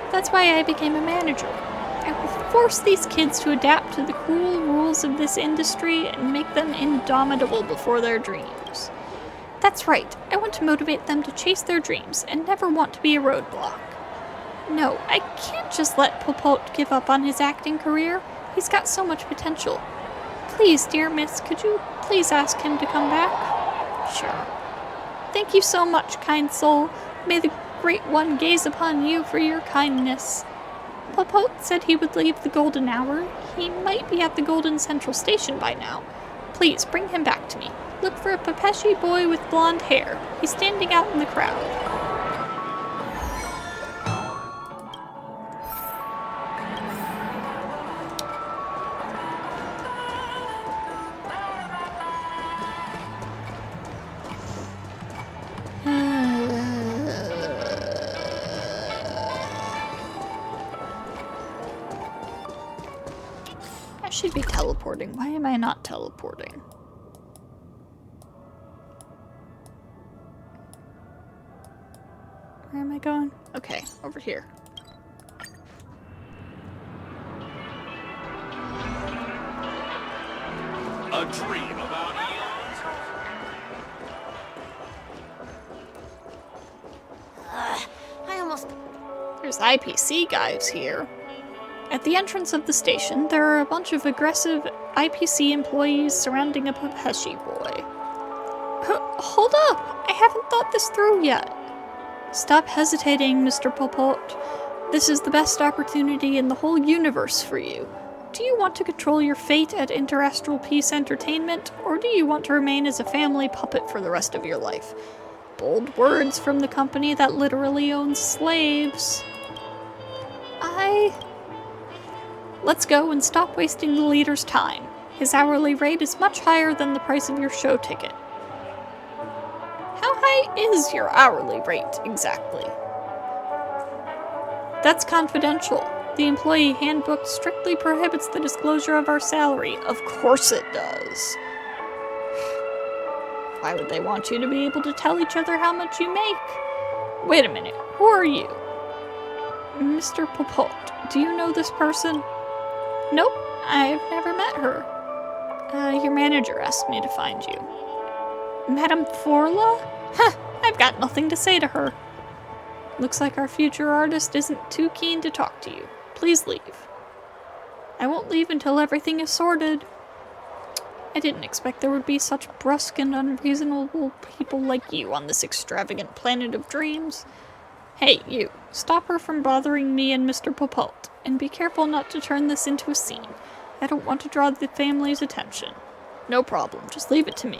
That's why I became a manager. I will force these kids to adapt to the cruel rules of this industry and make them indomitable before their dreams. That's right, I want to motivate them to chase their dreams and never want to be a roadblock. No, I can't just let Popot give up on his acting career. He's got so much potential. Please, dear miss, could you please ask him to come back? Sure. Thank you so much, kind soul. May the Great One gaze upon you for your kindness. Popot said he would leave the Golden Hour. He might be at the Golden Central Station by now. Please, bring him back to me. Look for a Pepeshi boy with blonde hair. He's standing out in the crowd. I should be teleporting. Why am I not teleporting? Where am I going? Okay, over here. A dream about eons? I almost... There's IPC guys here. At the entrance of the station, there are a bunch of aggressive IPC employees surrounding a Pepeshi boy. Hold up! I haven't thought this through yet. Stop hesitating, Mr. Popot. This is the best opportunity in the whole universe for you. Do you want to control your fate at Interastral Peace Entertainment, or do you want to remain as a family puppet for the rest of your life? Bold words from the company that literally owns slaves. Let's go and stop wasting the leader's time. His hourly rate is much higher than the price of your show ticket. How high is your hourly rate, exactly? That's confidential. The employee handbook strictly prohibits the disclosure of our salary. Of course it does. Why would they want you to be able to tell each other how much you make? Wait a minute, who are you? Mr. Popote, do you know this person? Nope, I've never met her. Your manager asked me to find you. Madame Forla? Huh, I've got nothing to say to her. Looks like our future artist isn't too keen to talk to you. Please leave. I won't leave until everything is sorted. I didn't expect there would be such brusque and unreasonable people like you on this extravagant planet of dreams. Hey, you. Stop her from bothering me and Mr. Popote, and be careful not to turn this into a scene. I don't want to draw the family's attention. No problem, just leave it to me.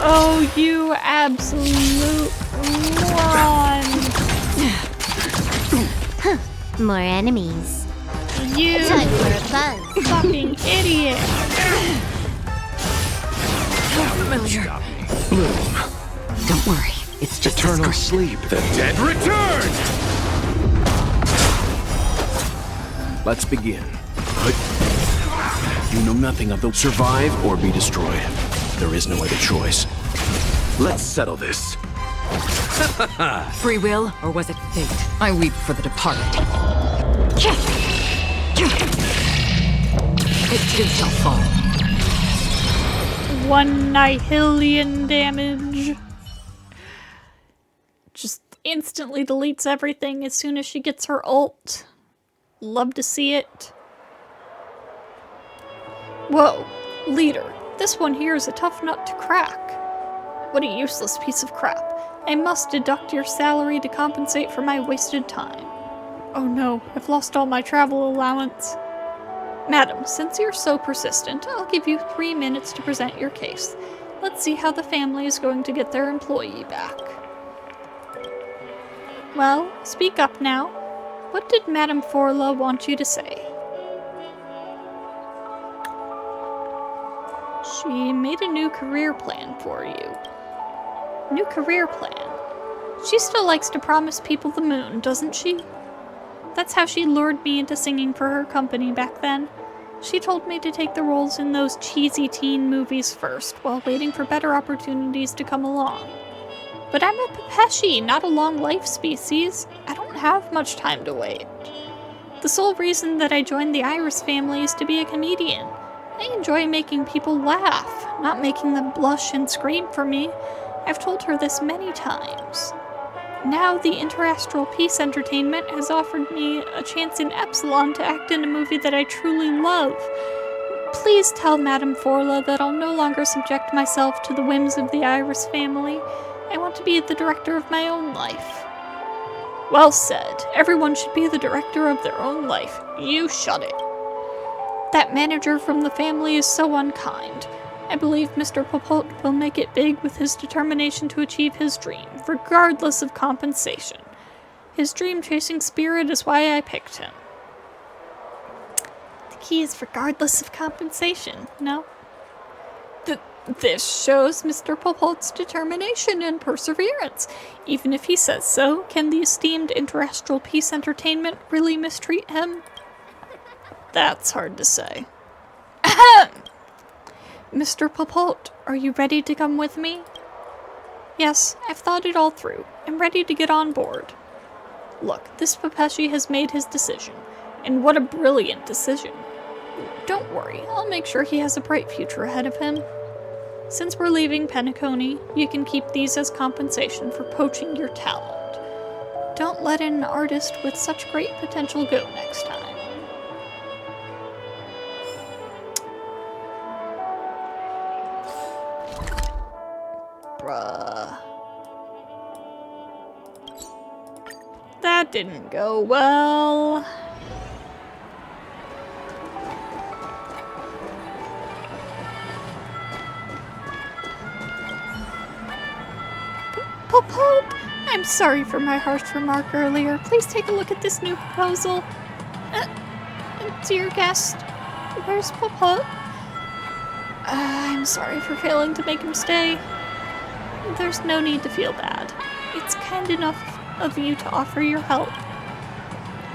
Oh, you absolute moron! More enemies. You Time for a buzz. fucking idiot! Bloom. Don't worry, it's just Eternal sleep. The dead return! Let's begin. You know nothing of the survive or be destroyed. There is no other choice. Let's settle this. free will, or was it fate? I weep for the departed. It too shall fall. 1 nihilion damage. Just instantly deletes everything as soon as she gets her ult. Love to see it. Whoa, leader, this one here is a tough nut to crack. What a useless piece of crap. I must deduct your salary to compensate for my wasted time. Oh no, I've lost all my travel allowance. Madam, since you're so persistent, I'll give you 3 minutes to present your case. Let's see how the family is going to get their employee back. Well, speak up now. What did Madame Forla want you to say? She made a new career plan for you. New career plan? She still likes to promise people the moon, doesn't she? That's how she lured me into singing for her company back then. She told me to take the roles in those cheesy teen movies first, while waiting for better opportunities to come along. But I'm a Pepeshi, not a long life species. I don't have much time to wait. The sole reason that I joined the Iris family is to be a comedian. I enjoy making people laugh, not making them blush and scream for me. I've told her this many times. Now the Interastral Peace Entertainment has offered me a chance in Epsilon to act in a movie that I truly love. Please tell Madame Forla that I'll no longer subject myself to the whims of the Iris family. I want to be the director of my own life. Well said. Everyone should be the director of their own life. You shut it. That manager from the family is so unkind. I believe Mr. Popote will make it big with his determination to achieve his dream, regardless of compensation. His dream-chasing spirit is why I picked him. The key is regardless of compensation, no? This shows Mr. Popote's determination and perseverance. Even if he says so, can the esteemed Interastral Peace Entertainment really mistreat him? That's hard to say. Ahem! Mr. Popote, are you ready to come with me? Yes, I've thought it all through. I'm ready to get on board. Look, this Pepeshi has made his decision. And what a brilliant decision. Don't worry, I'll make sure he has a bright future ahead of him. Since we're leaving Penacony, you can keep these as compensation for poaching your talent. Don't let an artist with such great potential go next time. Bruh. That didn't go well. Popote! I'm sorry for my harsh remark earlier. Please take a look at this new proposal. Dear guest, where's Papa? I'm sorry for failing to make him stay. There's no need to feel bad. It's kind enough of you to offer your help.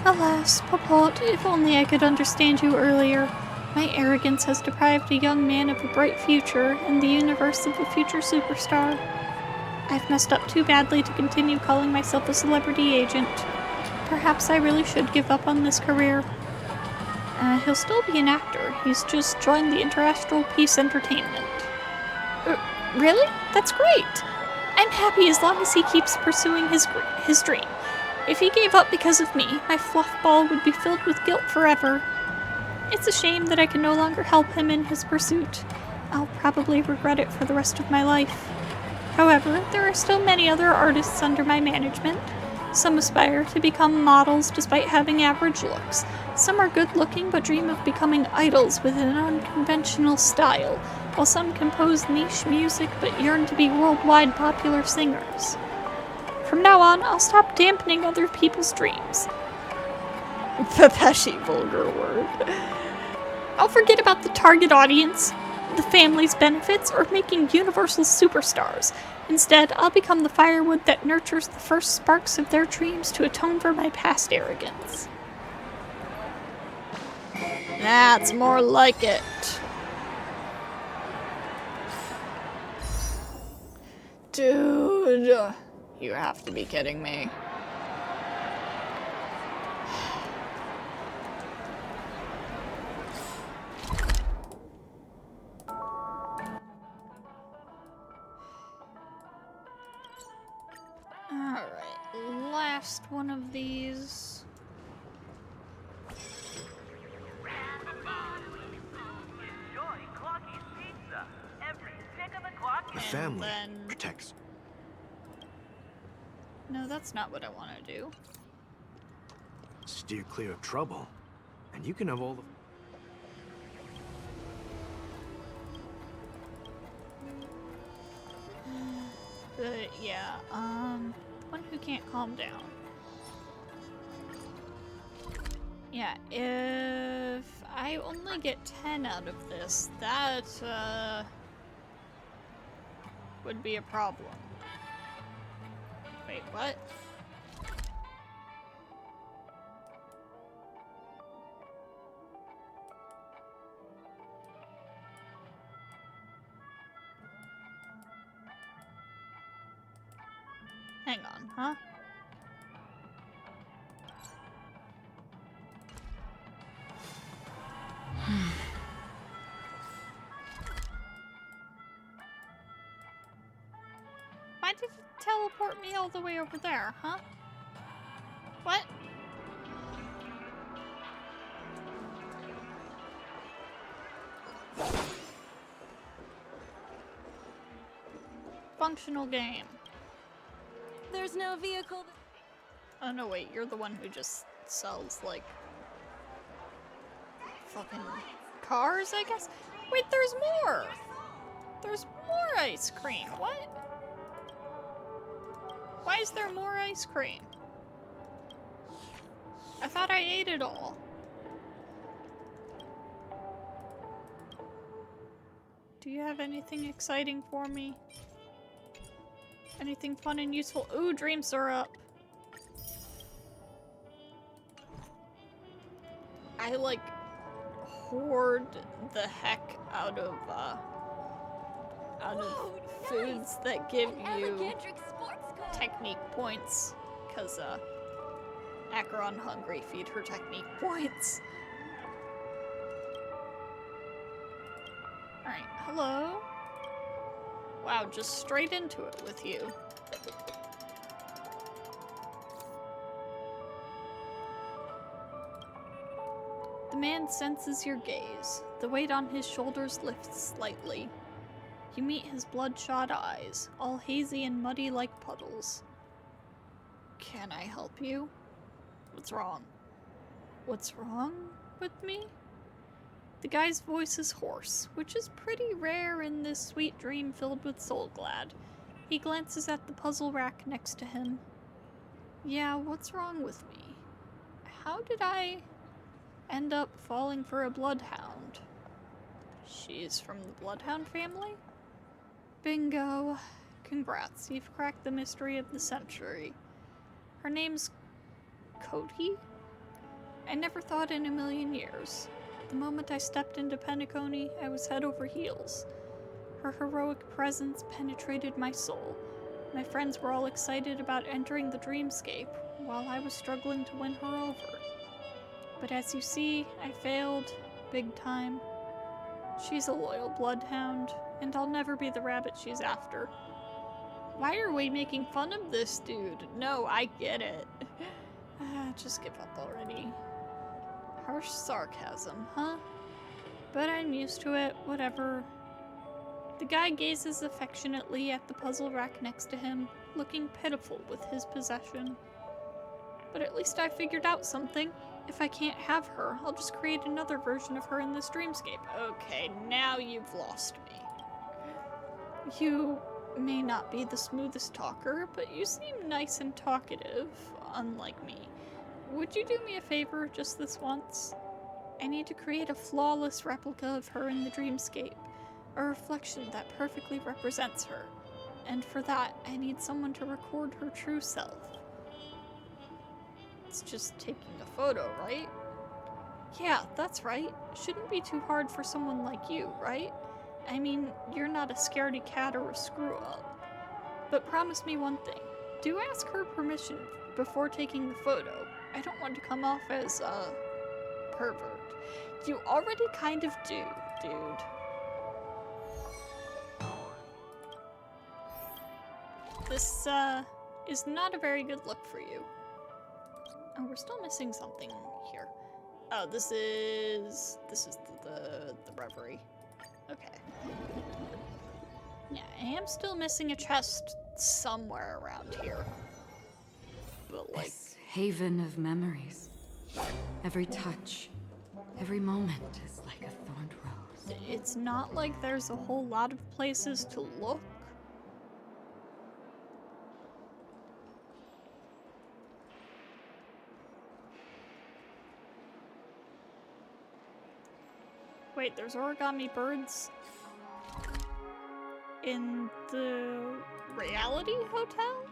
Alas, Papa, if only I could understand you earlier. My arrogance has deprived a young man of a bright future and the universe of a future superstar. I've messed up too badly to continue calling myself a celebrity agent. Perhaps I really should give up on this career. He'll still be an actor. He's just joined the International Peace Entertainment. Really? That's great! I'm happy as long as he keeps pursuing his dream. If he gave up because of me, my fluff ball would be filled with guilt forever. It's a shame that I can no longer help him in his pursuit. I'll probably regret it for the rest of my life. However, there are still many other artists under my management. Some aspire to become models despite having average looks. Some are good-looking but dream of becoming idols with an unconventional style, while some compose niche music but yearn to be worldwide popular singers. From now on, I'll stop dampening other people's dreams. Pepeshi vulgar word. I'll forget about the target audience, the family's benefits, or making universal superstars. Instead, I'll become the firewood that nurtures the first sparks of their dreams to atone for my past arrogance. That's more like it. Dude, you have to be kidding me. Alright, last one of these. The family then... protects. No, that's not what I want to do. Steer clear of trouble, and you can have all the... But yeah, one who can't calm down. Yeah, if I only get 10 out of this, that, would be a problem. Wait, what? Hang on, huh? Why did it teleport me all the way over there, huh? What? Functional game. There's no vehicle. Oh no, wait, you're the one who just sells, like, fucking cars, I guess? Wait, there's more! There's more ice cream, what? Why is there more ice cream? I thought I ate it all. Do you have anything exciting for me? Anything fun and useful? Ooh, dream syrup. I like hoard the heck out of foods that give you technique points, because Acheron hungry, feed her technique points. Alright, hello? Wow, just straight into it with you. The man senses your gaze. The weight on his shoulders lifts slightly. You meet his bloodshot eyes, all hazy and muddy like puddles. Can I help you? What's wrong? What's wrong with me? The guy's voice is hoarse, which is pretty rare in this sweet dream filled with Soulglad. He glances at the puzzle rack next to him. Yeah, what's wrong with me? How did I... end up falling for a bloodhound. She's from the Bloodhound family? Bingo. Congrats, you've cracked the mystery of the century. Her name's Cody? I never thought in a million years. The moment I stepped into Penacony, I was head over heels. Her heroic presence penetrated my soul. My friends were all excited about entering the dreamscape, while I was struggling to win her over. But as you see, I failed, big time. She's a loyal bloodhound, and I'll never be the rabbit she's after. Why are we making fun of this dude? No, I get it. Just give up already. Harsh sarcasm, huh? But I'm used to it, whatever. The guy gazes affectionately at the puzzle rack next to him, looking pitiful with his possession. But at least I figured out something. If I can't have her, I'll just create another version of her in this dreamscape. Okay, now you've lost me. You may not be the smoothest talker, but you seem nice and talkative, unlike me. Would you do me a favor just this once? I need to create a flawless replica of her in the dreamscape, a reflection that perfectly represents her. And for that, I need someone to record her true self. It's just taking a photo, right? Yeah, that's right. Shouldn't be too hard for someone like you, right? I mean, you're not a scaredy cat or a screw-up. But promise me one thing. Do ask her permission before taking the photo. I don't want to come off as a pervert. You already kind of do, dude. This, is not a very good look for you. Oh, we're still missing something here. Oh, this is the reverie. Okay. Yeah, I am still missing a chest somewhere around here. But like... This haven of memories. Every touch, every moment is like a thorned rose. It's not like there's a whole lot of places to look. Wait, there's origami birds in the reality hotel?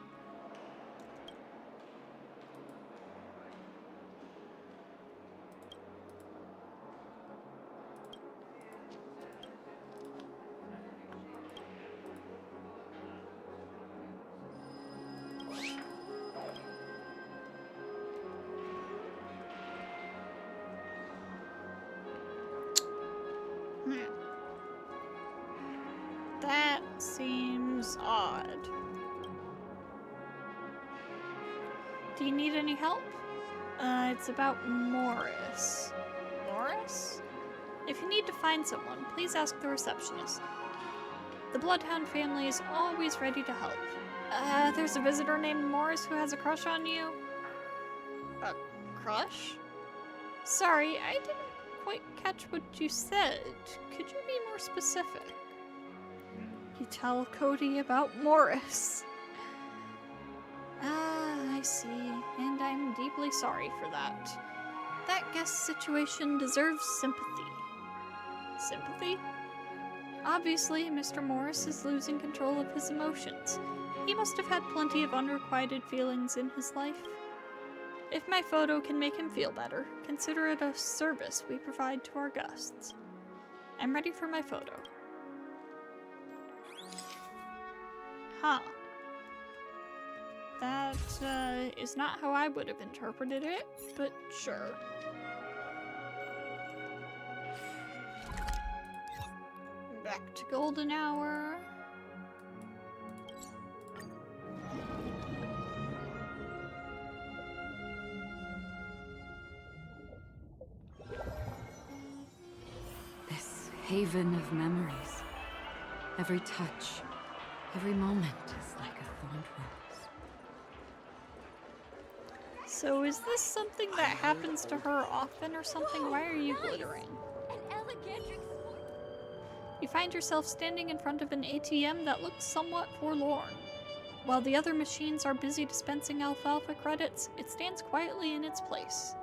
That seems odd. Do you need any help? It's about Morris. Morris? If you need to find someone, please ask the receptionist. The Bloodhound family is always ready to help. There's a visitor named Morris who has a crush on you. A crush? Sorry, I didn't quite catch what you said. Could you be more specific? You tell Cody about Morris. I see, and I'm deeply sorry for that. That guest situation deserves sympathy. Sympathy? Obviously, Mr. Morris is losing control of his emotions. He must have had plenty of unrequited feelings in his life. If my photo can make him feel better, consider it a service we provide to our guests. I'm ready for my photo. Huh. That, is not how I would have interpreted it, but sure. Back to golden hour. This haven of memories. Every touch, every moment is like a thorned rose. So is this something that happens to her often or something? Why are you glittering? An elegantric sport. You find yourself standing in front of an ATM that looks somewhat forlorn. While the other machines are busy dispensing alfalfa credits, it stands quietly in its place.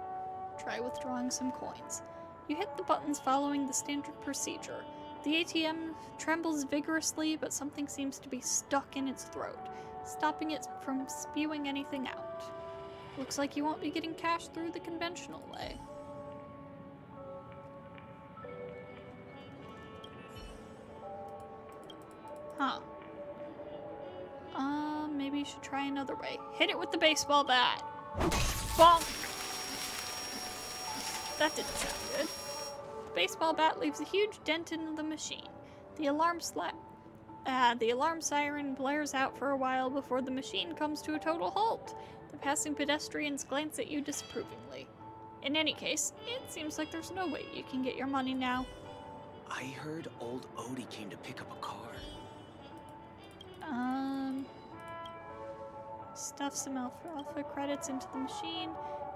try withdrawing some coins. You hit the buttons following the standard procedure. The ATM trembles vigorously, but something seems to be stuck in its throat, stopping it from spewing anything out. Looks like you won't be getting cash through the conventional way. Huh. Maybe you should try another way. Hit it with the baseball bat. Bonk! That didn't sound good. The baseball bat leaves a huge dent in the machine. The alarm siren blares out for a while before the machine comes to a total halt. The passing pedestrians glance at you disapprovingly. In any case, it seems like there's no way you can get your money now. I heard old Odie came to pick up a car. Stuff some alfalfa credits into the machine.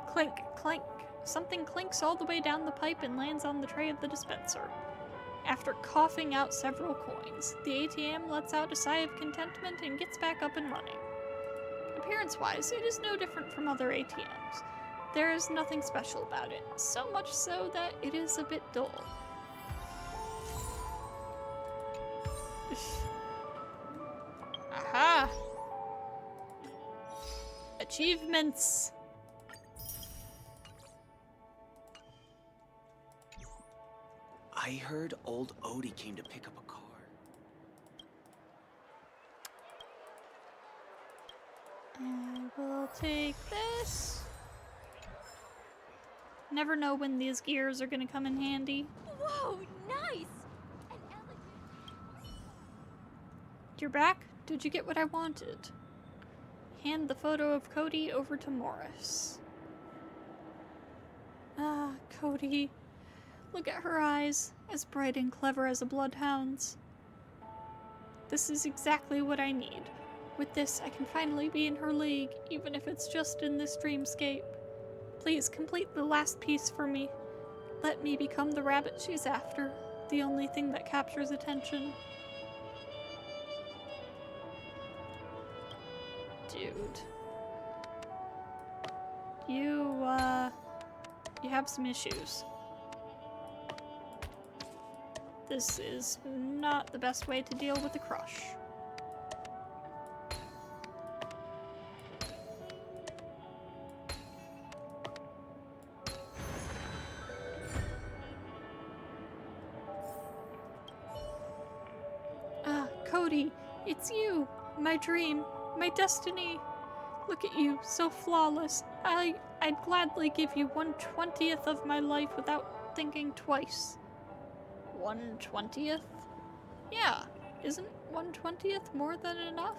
Clink, clink. Something clinks all the way down the pipe and lands on the tray of the dispenser. After coughing out several coins, the ATM lets out a sigh of contentment and gets back up and running. Appearance-wise, it is no different from other ATMs. There is nothing special about it, so much so that it is a bit dull. Aha! Achievements! I heard old Odie came to pick up a car. I will take this. Never know when these gears are gonna come in handy. Whoa, nice! An elegant. You're back? Did you get what I wanted? Hand the photo of Cody over to Morris. Ah, Cody. Look at her eyes, as bright and clever as a bloodhound's. This is exactly what I need. With this, I can finally be in her league, even if it's just in this dreamscape. Please complete the last piece for me. Let me become the rabbit she's after, the only thing that captures attention. Dude. You have some issues. This is not the best way to deal with a crush. Ah, Cody, it's you! My dream, my destiny! Look at you, so flawless. I'd gladly give you 1/20th of my life without thinking twice. 1/20th? Yeah, isn't 1/20th more than enough?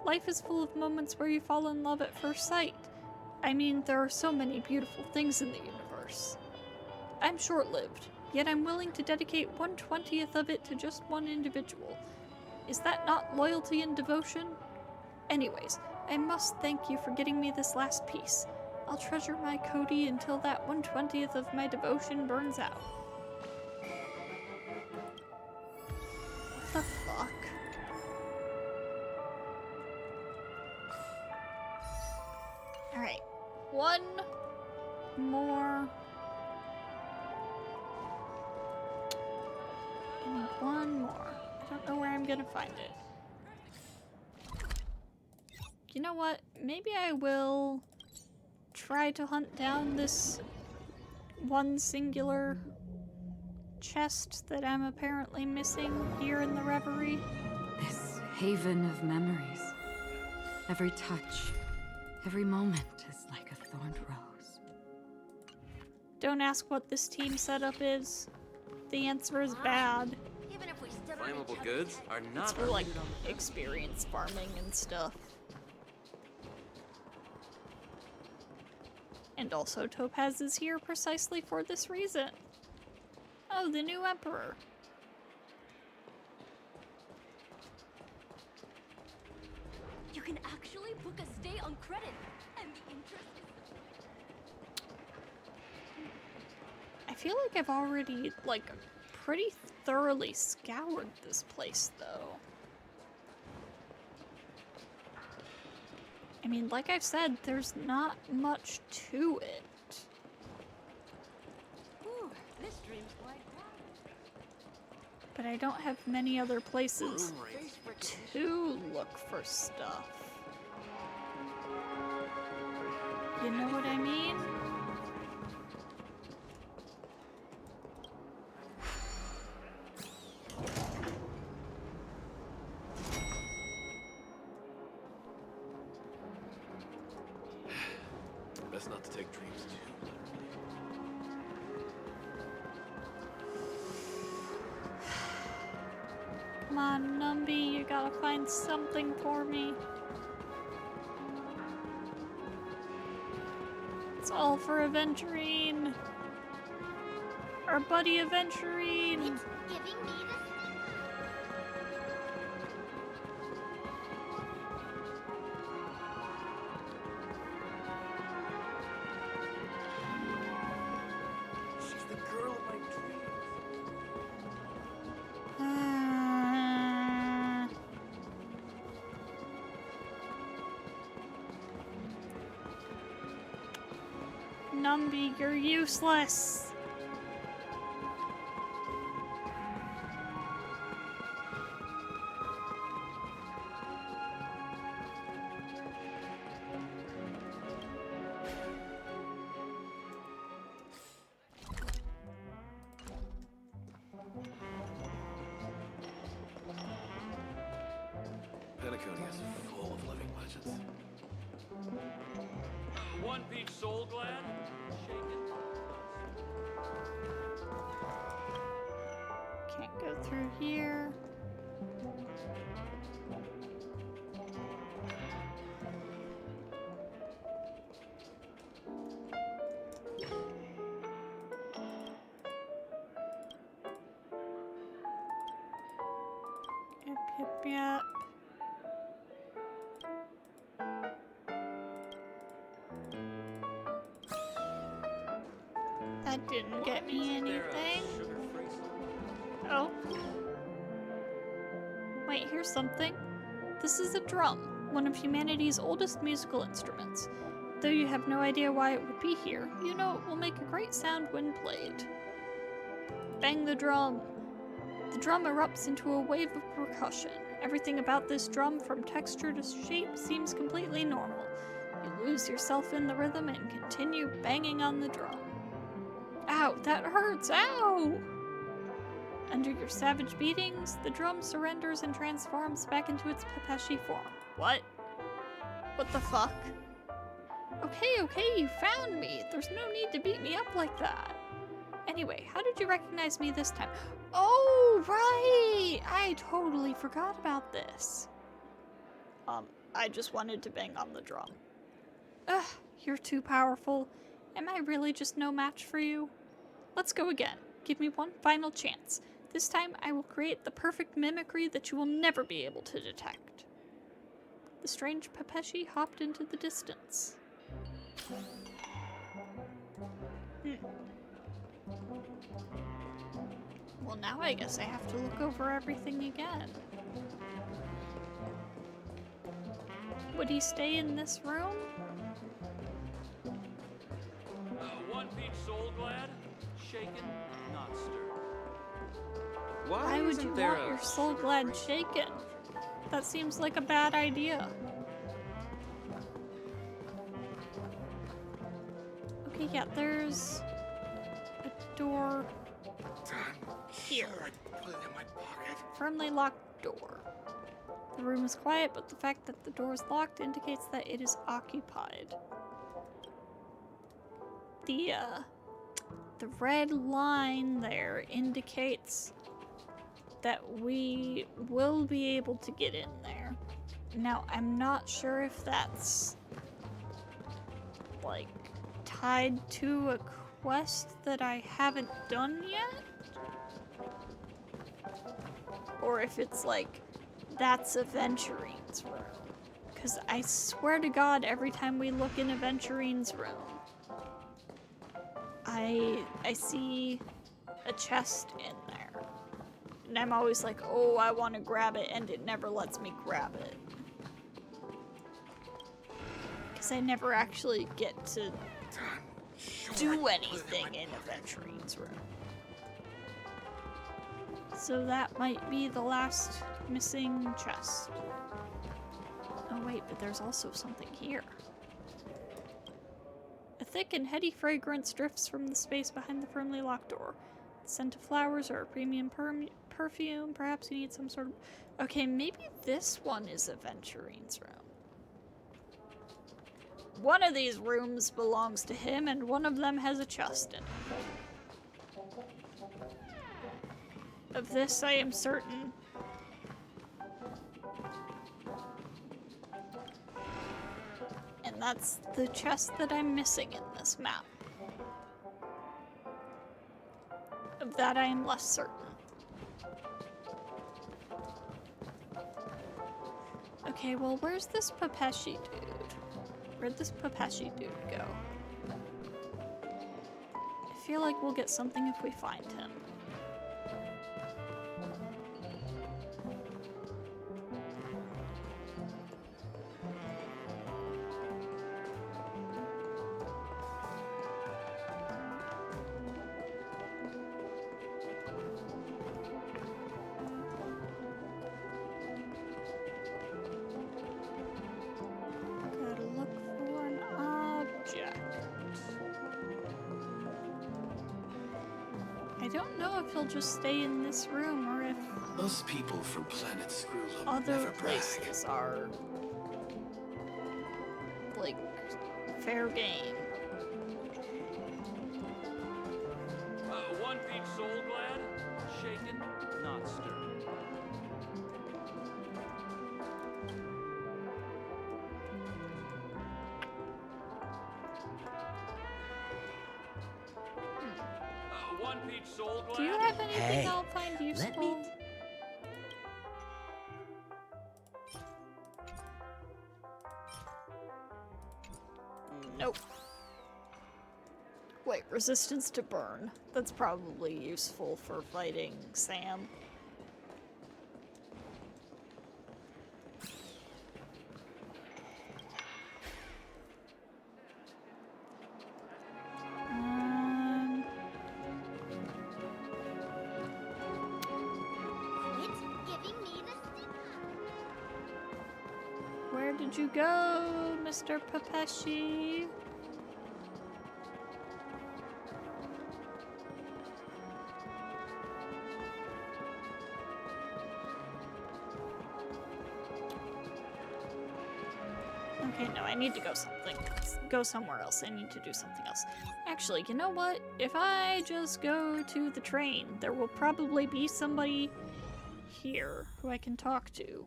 Life is full of moments where you fall in love at first sight. I mean, there are so many beautiful things in the universe. I'm short-lived, yet I'm willing to dedicate 1/20th of it to just one individual. Is that not loyalty and devotion? Anyways, I must thank you for getting me this last piece. I'll treasure my Cody until that 1/20th of my devotion burns out. What the fuck? Alright, one more. I need one more. I don't know where I'm gonna find it. You know what? Maybe I will try to hunt down this one singular chest that I'm apparently missing here in the Reverie. This haven of memories. Every touch, every moment is like a thorned rose. Don't ask what this team setup is. The answer is bad. Even if we stood on Flammable each other's goods heads. are not It's for like permitted on the premises. experience farming and stuff. And also Topaz is here precisely for this reason. Oh, the new Emperor. You can actually book a stay on credit, and the interest is... I feel like I've already, like, pretty thoroughly scoured this place, though. I mean, like I've said, there's not much to it. But I don't have many other places to look for stuff. You know what I mean? Best not to take dreams too literally. Come on, Numby, you gotta find something for me. It's all for Aventurine. Our buddy Aventurine. It's giving me the She's the girl of my dreams. Numby, you're useless. Penacony is full of living legends. One Peach Soul Glad? Shaken? Can't go through here. Yep. That didn't get me anything. Oh. Wait, here's something. This is a drum, one of humanity's oldest musical instruments. Though you have no idea why it would be here, you know it will make a great sound when played. Bang the drum. The drum erupts into a wave of percussion. Everything about this drum, from texture to shape, seems completely normal. You lose yourself in the rhythm and continue banging on the drum. Ow, that hurts! Ow! Under your savage beatings, the drum surrenders and transforms back into its Pepeshi form. What? What the fuck? Okay, you found me. There's no need to beat me up like that. Anyway, how did you recognize me this time? Oh, right! I totally forgot about this. I just wanted to bang on the drum. Ugh, you're too powerful. Am I really just no match for you? Let's go again. Give me one final chance. This time I will create the perfect mimicry that you will never be able to detect. The strange Pepeshi hopped into the distance. Well, now I guess I have to look over everything again. Would he stay in this room? One Peach Soul Glad? Shaken, not stirred. Why would you want your soul glad shaken? That seems like a bad idea. Okay, yeah, there's a door here. Put it in my pocket. Firmly locked door. The room is quiet, but the fact that the door is locked indicates that it is occupied. The red line there indicates that we will be able to get in there. Now, I'm not sure if that's like tied to a quest that I haven't done yet, or if it's like that's Aventurine's room. Because I swear to God, every time we look in Aventurine's room, I see a chest in there. And I'm always like, oh, I want to grab it, and it never lets me grab it. Because I never actually get to do anything in Aventurine's room. So that might be the last missing chest. Oh wait, but there's also something here. A thick and heady fragrance drifts from the space behind the firmly locked door. The scent of flowers or a premium perfume. Perhaps you need some sort of... Okay, maybe this one is Aventurine's room. One of these rooms belongs to him, and one of them has a chest in it. Of this I am certain. And that's the chest that I'm missing in this map. Of that I am less certain. Okay, well, where's this Papeshi dude? Where'd this Papeshi dude go? I feel like we'll get something if we find him. He'll just stay in this room, or if Those people from Planet Screwloop other never brag. places are like fair game. One peach soul glad, shaken, not stirred. One peach soul glad. Do you have anything I'll find useful? let me- Nope. Wait, resistance to burn. That's probably useful for fighting Sam. Where did you go, Mr. Papeshi? Okay, no, I need to go somewhere else. I need to do something else. Actually, you know what? If I just go to the train, there will probably be somebody here who I can talk to.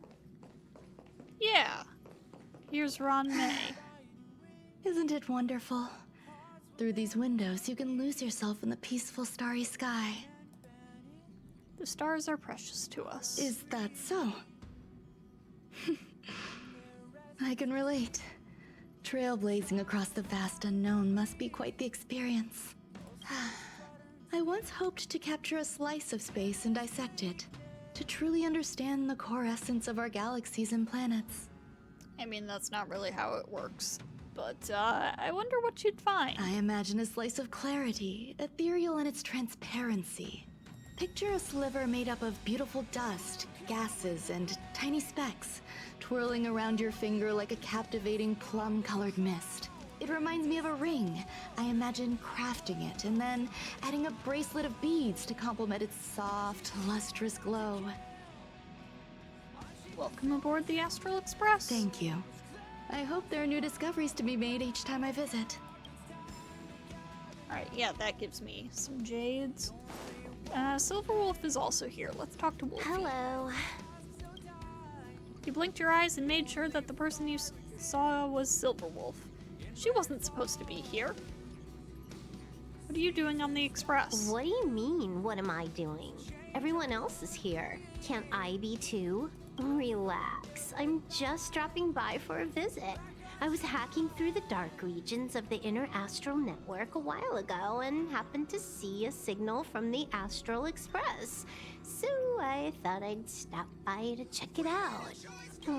Yeah. Here's Ron May. Isn't it wonderful? Through these windows, you can lose yourself in the peaceful starry sky. The stars are precious to us. Is that so? I can relate. Trailblazing across the vast unknown must be quite the experience. I once hoped to capture a slice of space and dissect it, to truly understand the core essence of our galaxies and planets. I mean, that's not really how it works, but I wonder what you'd find. I imagine a slice of clarity, ethereal in its transparency. Picture a sliver made up of beautiful dust, gases, and tiny specks, twirling around your finger like a captivating plum-colored mist. It reminds me of a ring. I imagine crafting it and then adding a bracelet of beads to complement its soft, lustrous glow. Welcome aboard the Astral Express. Thank you. I hope there are new discoveries to be made each time I visit. Alright, yeah, that gives me some jades. Silverwolf is also here. Let's talk to Wolfie. Hello. You blinked your eyes and made sure that the person you saw was Silverwolf. She wasn't supposed to be here. What are you doing on the express? What do you mean, what am I doing? Everyone else is here. Can't I be too? Relax. I'm just dropping by for a visit. I was hacking through the dark regions of the inner astral network a while ago and happened to see a signal from the Astral Express. So I thought I'd stop by to check it out.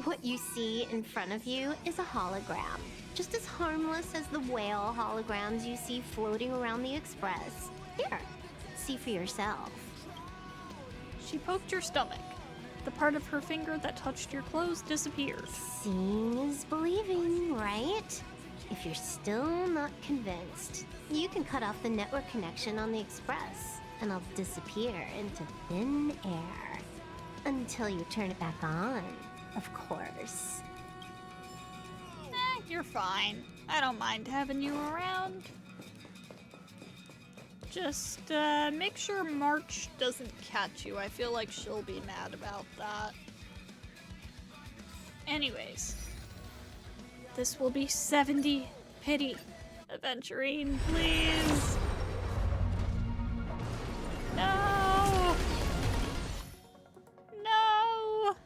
What you see in front of you is a hologram, just as harmless as the whale holograms you see floating around the Express. Here, see for yourself. She poked your stomach. The part of her finger that touched your clothes disappeared. Seeing is believing, right? If you're still not convinced, you can cut off the network connection on the Express, and I'll disappear into thin air. Until you turn it back on, of course. You're fine. I don't mind having you around. Just, make sure March doesn't catch you. I feel like she'll be mad about that. Anyways. This will be 70. Pity. Aventurine, please. No! No!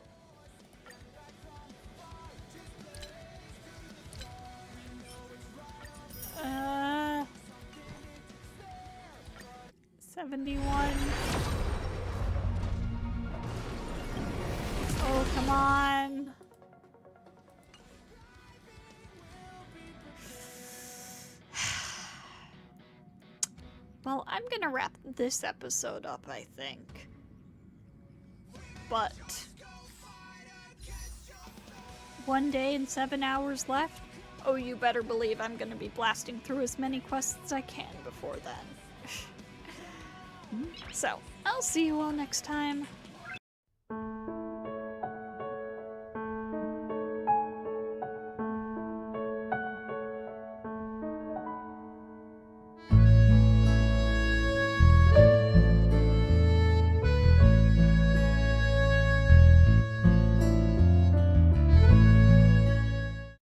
71. Oh, come on. Well, I'm gonna wrap this episode up, I think. But 1 day and 7 hours left? Oh, you better believe I'm gonna be blasting through as many quests as I can before then. So, I'll see you all next time.